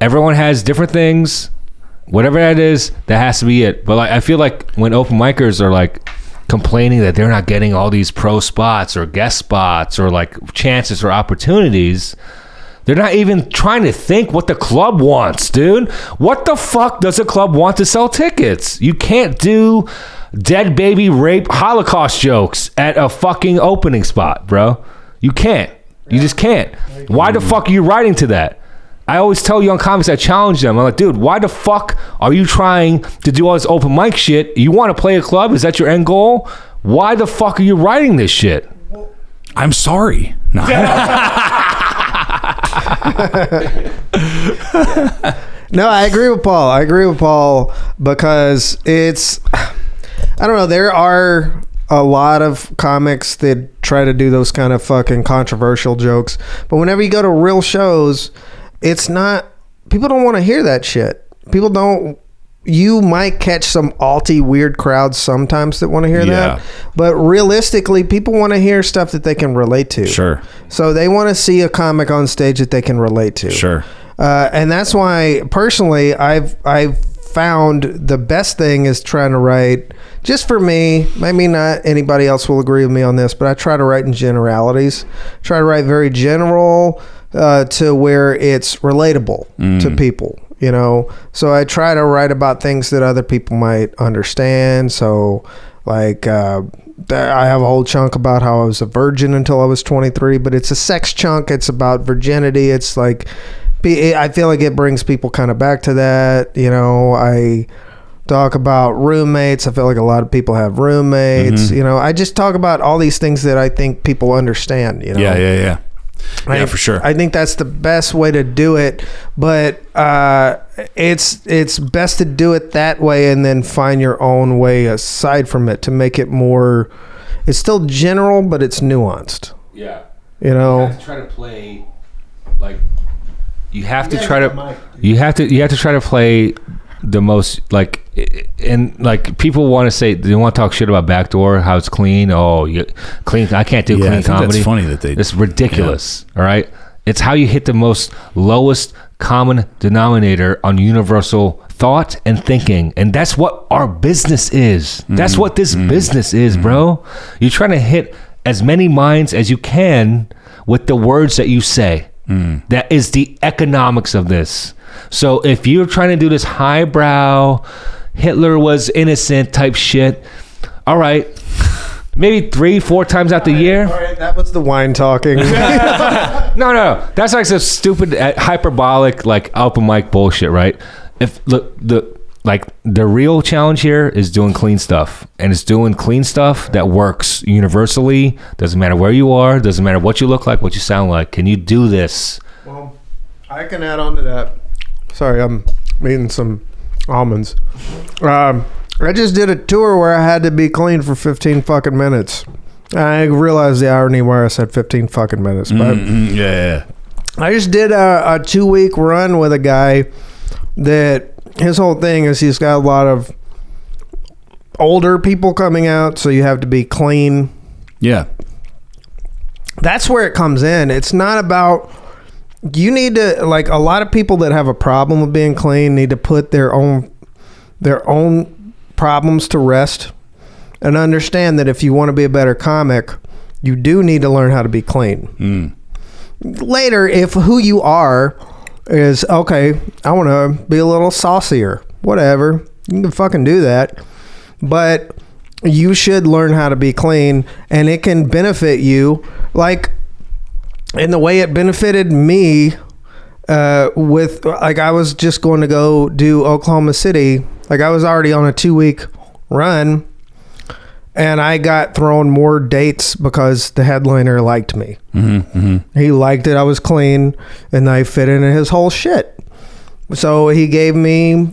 everyone has different things. Whatever that is, that has to be it. But like, I feel like when open micers are like complaining that they're not getting all these pro spots or guest spots or like chances or opportunities, they're not even trying to think what the club wants, dude. What the fuck does a club want to sell tickets? You can't do dead baby rape Holocaust jokes at a fucking opening spot, bro. You can't. You just can't. Why the fuck are you writing to that? I always tell young comics, I challenge them. I'm like, dude, why the fuck are you trying to do all this open mic shit? You want to play a club? Is that your end goal? Why the fuck are you writing this shit? I'm sorry. No. No, I agree with Paul. Because it's, I don't know, there are a lot of comics that try to do those kind of fucking controversial jokes. But whenever you go to real shows, it's not, people don't want to hear that shit. People don't, you might catch some alty weird crowds sometimes that want to hear that. But realistically, people want to hear stuff that they can relate to. Sure. So they want to see a comic on stage that they can relate to. Sure. And that's why, personally, I've found the best thing is trying to write, just for me, maybe not anybody else will agree with me on this, but I try to write in generalities. Try to write very general to where it's relatable to people, you know? So I try to write about things that other people might understand. So like, I have a whole chunk about how I was a virgin until I was 23, but it's a sex chunk. It's about virginity. It's like, I feel like it brings people kind of back to that. You know, I talk about roommates. I feel like a lot of people have roommates. You know, I just talk about all these things that I think people understand, you know? Yeah, for sure. I think that's the best way to do it, but it's best to do it that way and then find your own way aside from it to make it more, it's still general, but it's nuanced. Yeah. You know? You have to try to play, like, you have to try to try to play the most, like, and like people want to say, they want to talk shit about Backdoor, how it's clean. Oh, clean. I can't do clean comedy. That's funny that it's ridiculous. All right. It's how you hit the most lowest common denominator on universal thought and thinking. And that's what our business is. That's what this business is, bro. You're trying to hit as many minds as you can with the words that you say. That is the economics of this. So if you're trying to do this highbrow, Hitler was innocent type shit, all right, maybe 3-4 times out the year. All right, that was the wine talking. No, that's like some stupid hyperbolic like open mic bullshit, right? If the real challenge here is doing clean stuff, and it's doing clean stuff that works universally. Doesn't matter where you are, doesn't matter what you look like, what you sound like. Can you do this? Well, I can add on to that. Sorry, I'm eating some almonds. I just did a tour where I had to be clean for 15 fucking minutes. I realized the irony where I said 15 fucking minutes, but yeah. I just did a 2-week run with a guy that his whole thing is he's got a lot of older people coming out, so you have to be clean. Yeah. That's where it comes in. It's not about, you need to, like, a lot of people that have a problem with being clean need to put their own problems to rest and understand that if you want to be a better comic, you do need to learn how to be clean. Later, if who you are is, okay, I want to be a little saucier, whatever, you can fucking do that, but you should learn how to be clean, and it can benefit you, like in the way it benefited me with, like, I was just going to go do Oklahoma City, like I was already on a 2-week run, and I got thrown more dates because the headliner liked me. He liked it. I was clean, and I fit into his whole shit. So he gave me,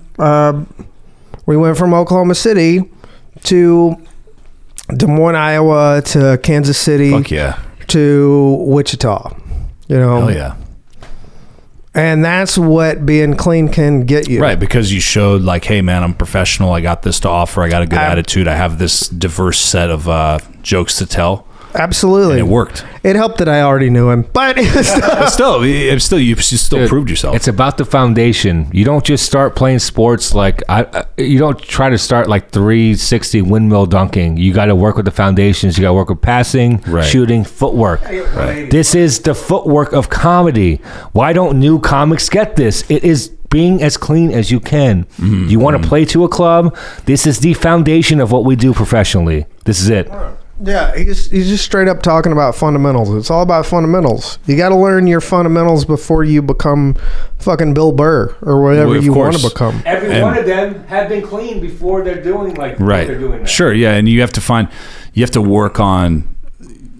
we went from Oklahoma City to Des Moines, Iowa, to Kansas City. Fuck yeah. To Wichita. You know? Hell yeah. And that's what being clean can get you. Right, because you showed like, hey man, I'm professional. I got this to offer. I got a good attitude. I have this diverse set of jokes to tell. Absolutely. And it worked. It helped that I already knew him. But you still proved yourself. It's about the foundation. You don't just start playing sports like, you don't try to start like 360 windmill dunking. You got to work with the foundations. You got to work with passing, shooting, footwork. Right. This is the footwork of comedy. Why don't new comics get this? It is being as clean as you can. You want to play to a club? This is the foundation of what we do professionally. This is it. Yeah, he's just straight up talking about fundamentals. It's all about fundamentals. You got to learn your fundamentals before you become fucking Bill Burr or whatever you want to become. Every one of them have been clean before they're doing like what they're doing now. Sure, yeah, and you have to work on.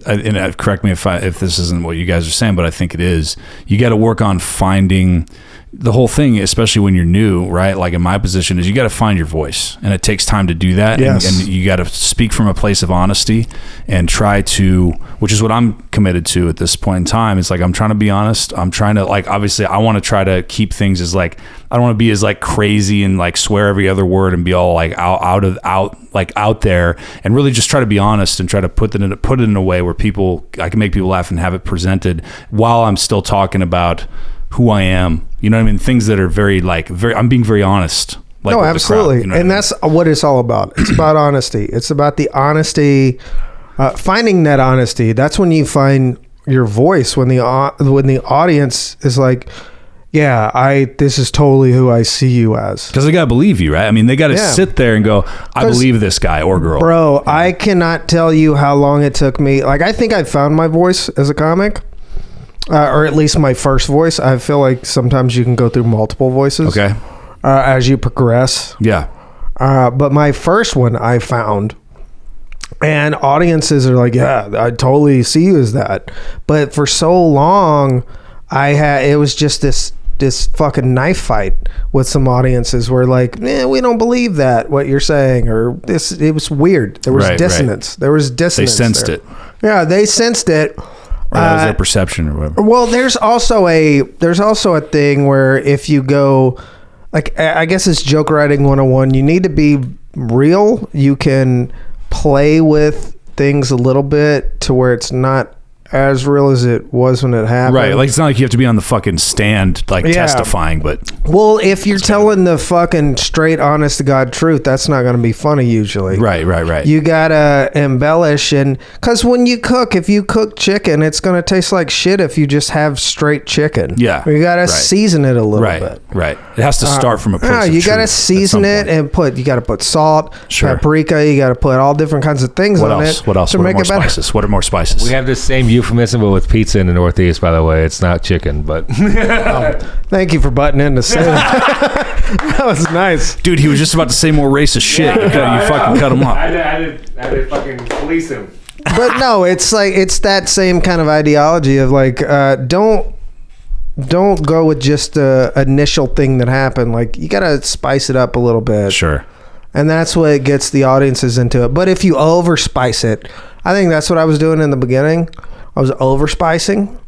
And correct me if this isn't what you guys are saying, but I think it is. You got to work on finding the whole thing, especially when you're new, right? Like in my position, is you got to find your voice, and it takes time to do that. Yes. And you got to speak from a place of honesty and try to, which is what I'm committed to at this point in time. It's like, I'm trying to be honest. I'm trying to, like, obviously I want to try to keep things as like, I don't want to be as like crazy and like swear every other word and be all like out there, and really just try to be honest and try to put it in a way where I can make people laugh and have it presented while I'm still talking about who I am. You know what I mean? Things that are I'm being very honest. Like, no, with absolutely. the crowd, you know And that's what it's all about. It's about honesty. It's about the honesty, finding that honesty. That's when you find your voice, when the audience is like, yeah, this is totally who I see you as. Because they got to believe you, right? I mean, they got to sit there and go, I believe this guy or girl. Bro, I cannot tell you how long it took me. Like, I think I found my voice as a comic. Or at least my first voice. I feel like sometimes you can go through multiple voices. Okay. As you progress. Yeah. But my first one I found, and audiences are like, yeah, I totally see you as that. But for so long, it was just this fucking knife fight with some audiences where like, we don't believe that, what you're saying, or it was weird. There was dissonance. Right. There was dissonance. They sensed it. Yeah, they sensed it. Or that was their perception or whatever. Well, there's also a thing where if you go, like, I guess it's joke writing 101, you need to be real. You can play with things a little bit to where it's not as real as it was when it happened. Right. Like, it's not like you have to be on the fucking stand, like, testifying, but... Well, if you're telling the fucking straight, honest to God truth, that's not going to be funny usually. Right. You got to embellish, and... Because when you cook, if you cook chicken, it's going to taste like shit if you just have straight chicken. Yeah. You got to season it a little bit. Right. It has to start from a place of you truth got to season it and you got to put salt, paprika, you got to put all different kinds of things on it. What else? To make it better. What are more spices? We have the same euphemism, but with pizza in the Northeast, by the way. It's not chicken, but... Thank you for butting in to say that. That was nice. Dude, he was just about to say more racist shit. You fucking cut him off. I did fucking police him. But no, it's like, it's that same kind of ideology of like, don't go with just the initial thing that happened. Like, you got to spice it up a little bit. Sure. And that's what gets the audiences into it. But if you overspice it, I think that's what I was doing in the beginning. I was overspicing,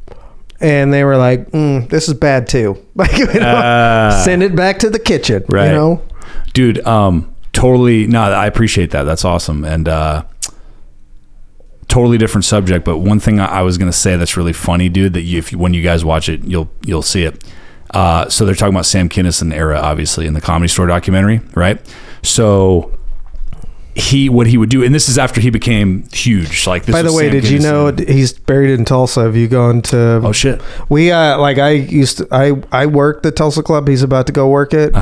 and they were like, this is bad too. Like, send it back to the kitchen, right. You know? Dude, totally. No, I appreciate that. That's awesome. And totally different subject. But one thing I was going to say that's really funny, dude, that when you guys watch it, you'll see it. So they're talking about Sam Kinison era, obviously, in the Comedy Store documentary, right? So what he would do, and this is after he became huge. Like, this. By the way, Sam Kinison. You know he's buried in Tulsa? Have you gone to? Oh shit! We like I worked the Tulsa Club. He's about to go work it.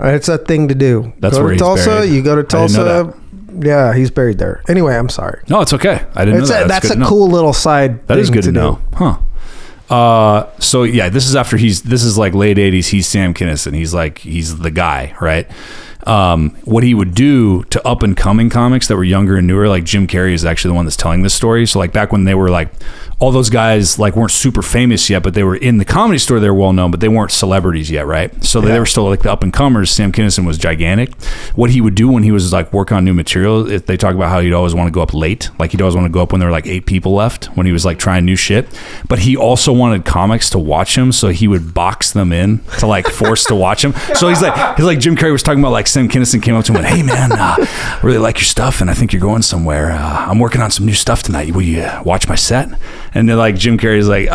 It's a thing to do. That's go where to Tulsa. Buried. You go to Tulsa. Yeah, he's buried there. Anyway, I'm sorry. No, it's okay. I didn't know that. That's a cool little side. That is good to know, huh? So yeah, this is after this is like late 80s. He's Sam Kinison. He's the guy, right? What he would do to up and coming comics that were younger and newer, like Jim Carrey is actually the one that's telling this story. So like back when they were like, all those guys like weren't super famous yet, but they were in the Comedy Store. They were well known, but they weren't celebrities yet, right? So they were still like the up and comers. Sam Kinison was gigantic. What he would do when he was like working on new material, they talk about how he'd always want to go up late. Like he'd always want to go up when there were like 8 people left when he was like trying new shit. But he also wanted comics to watch him, so he would box them in to like force to watch him. So he's like Jim Carrey was talking about, like Sam Kinison came up to him and went, "Hey man, I really like your stuff, and I think you're going somewhere. I'm working on some new stuff tonight. Will you watch my set?" And they're like, Jim Carrey's like,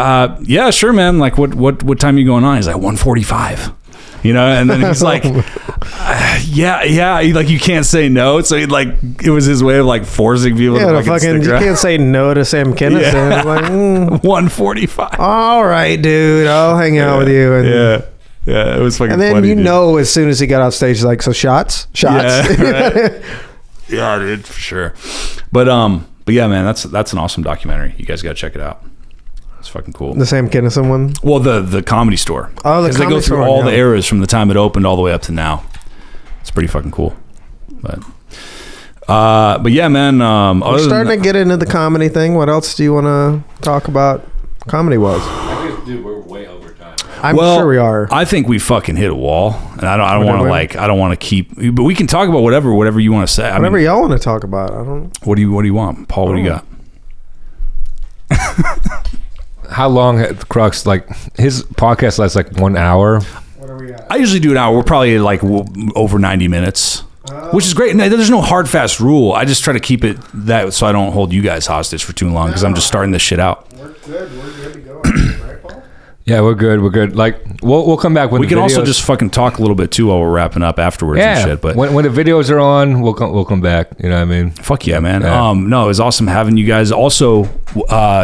"Yeah, sure, man. Like, what time are you going on?" He's like, 1:45. You know, and then he's like, yeah. Like, you can't say no. So he it was his way of like forcing people to fucking you can't say no to Sam Kinison. Yeah. Like, 1:45. All right, dude, I'll hang out with you. And, yeah, it was fucking. And then funny, you know, as soon as he got off stage, he's like, so shots. Yeah, right. Yeah, dude, for sure. But yeah, man, that's an awesome documentary. You guys got to check it out. It's fucking cool. The Sam Kinison one? Well, the Comedy Store. Oh, the Comedy Store. Because they go through all the eras from the time it opened all the way up to now. It's pretty fucking cool. But yeah, man. We're starting to get into the comedy thing. What else do you want to talk about comedy-wise? Dude, we're way over time. I'm sure we are. I think we fucking hit a wall, and I don't What want did to I don't want to keep. But we can talk about whatever you want to say. Whatever y'all want to talk about. I don't. What do you want, Paul? What do you got? How long Crux, like his podcast lasts like 1 hour? What are we at? I usually do an hour. We're probably like over 90 minutes, which is great. No, there's no hard fast rule. I just try to keep it that so I don't hold you guys hostage for too long because I'm just starting this shit out. We're good. We're good to go. Right, Paul? Yeah, we're good. We're good. Like we'll come back when We can also just fucking talk a little bit too while we're wrapping up afterwards and shit. But when the videos are on, we'll come back. You know what I mean? fuck yeah, man. Yeah. No, it was awesome having you guys. Also,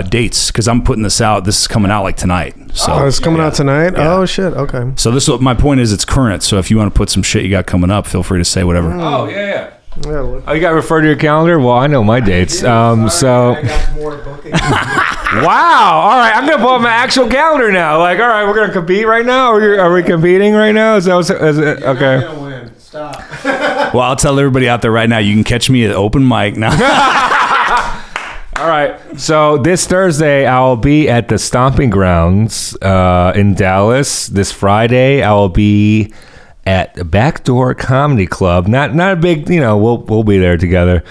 dates because I'm putting this out. This is coming out like tonight. So Oh, it's coming out tonight? Yeah. Oh, shit. Okay. So my point is it's current. So if you want to put some shit you got coming up, feel free to say whatever. Oh yeah. Yeah, look. Oh, you got to refer to your calendar? Well, I know my dates. So I got more bookings. wow. All right, I'm gonna pull up my actual calendar now. Like, all right, we're gonna compete right now. Are we competing right now? Is it okay? Gonna win. Stop. Well, I'll tell everybody out there right now. You can catch me at open mic now. All right. So this Thursday, I'll be at the Stomping Grounds in Dallas. This Friday, I will be at the Backdoor Comedy Club. Not a big, we'll be there together.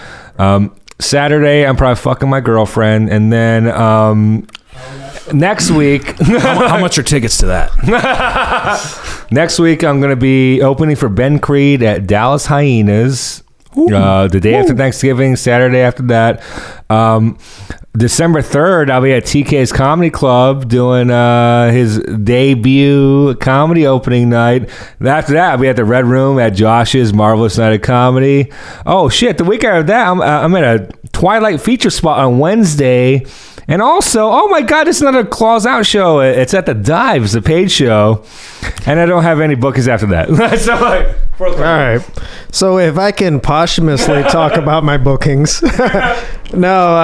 Saturday, I'm probably fucking my girlfriend, and then next week, How much are tickets to that? next week I'm gonna be opening for Ben Creed at Dallas Hyenas. The day after Thanksgiving, Saturday after that. December 3rd, I'll be at TK's Comedy Club doing his debut comedy opening night. And after that, I'll be at the Red Room at Josh's Marvelous Night of Comedy. Oh, shit. The week after that, I'm at a Twilight feature spot on Wednesday. And also, oh my God, it's another Claws Out show. It's at the Dives, the paid show. And I don't have any bookings after that. So, like, All right. So if I can posthumously talk about my bookings, no,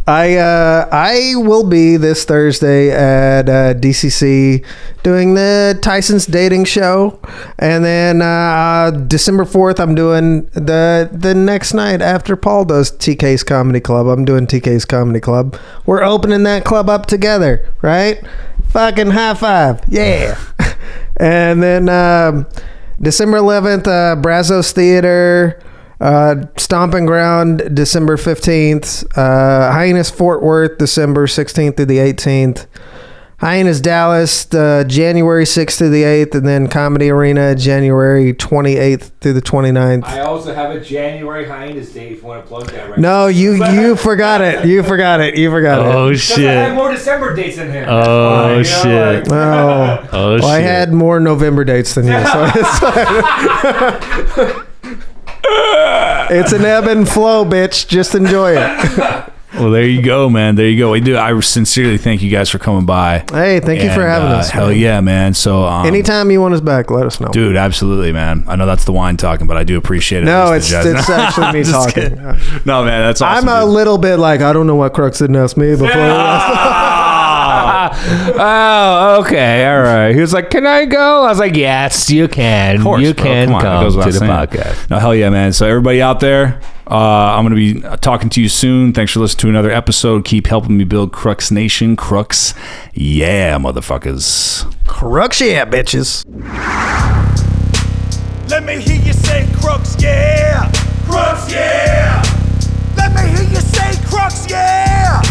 I will be this Thursday at DCC doing the Tyson's Dating Show, and then December 4th I'm doing the next night after Paul does TK's Comedy Club. I'm doing TK's Comedy Club. We're opening that club up together, right? Fucking high five, yeah. And then December 11th, Brazos Theater, Stomping Ground, December 15th, Hyenas Fort Worth, December 16th through the 18th, Hyenas Dallas, January 6th through the 8th, and then Comedy Arena, January 28th through the 29th. I also have a January Hyenas date if you want to plug that right No, you forgot it. You forgot it. You forgot it. Oh Because I have more December dates than him. Oh, That's why, you know, shit. like- Oh, Oh well, I shit. had more November dates than you. So it's an ebb and flow, bitch. Just enjoy it. Well, there you go, man. There you go. I sincerely thank you guys for coming by. Hey, thank you for And, having us. Hell man. yeah, man. So Anytime you want us back, let us know. dude, absolutely, man. I know that's the wine talking, but I do appreciate it. No, Mr. it's Judge. actually me Just talking. kidding. No, man, that's awesome. I'm a dude. little bit like, I don't know why Crux didn't ask me before. Oh, okay, all right. He was like, "Can I go?" I was like, "Yes, you can. Of course, you bro. can Come on, it come goes to without the saying. podcast." No, hell yeah, man. So everybody out there, I'm going to be talking to you soon. Thanks for listening to another episode. Keep helping me build Crux Nation. Crux, yeah, motherfuckers. Crux, yeah, bitches. Let me hear you say Crux, yeah. Crux, yeah. Let me hear you say Crux, yeah.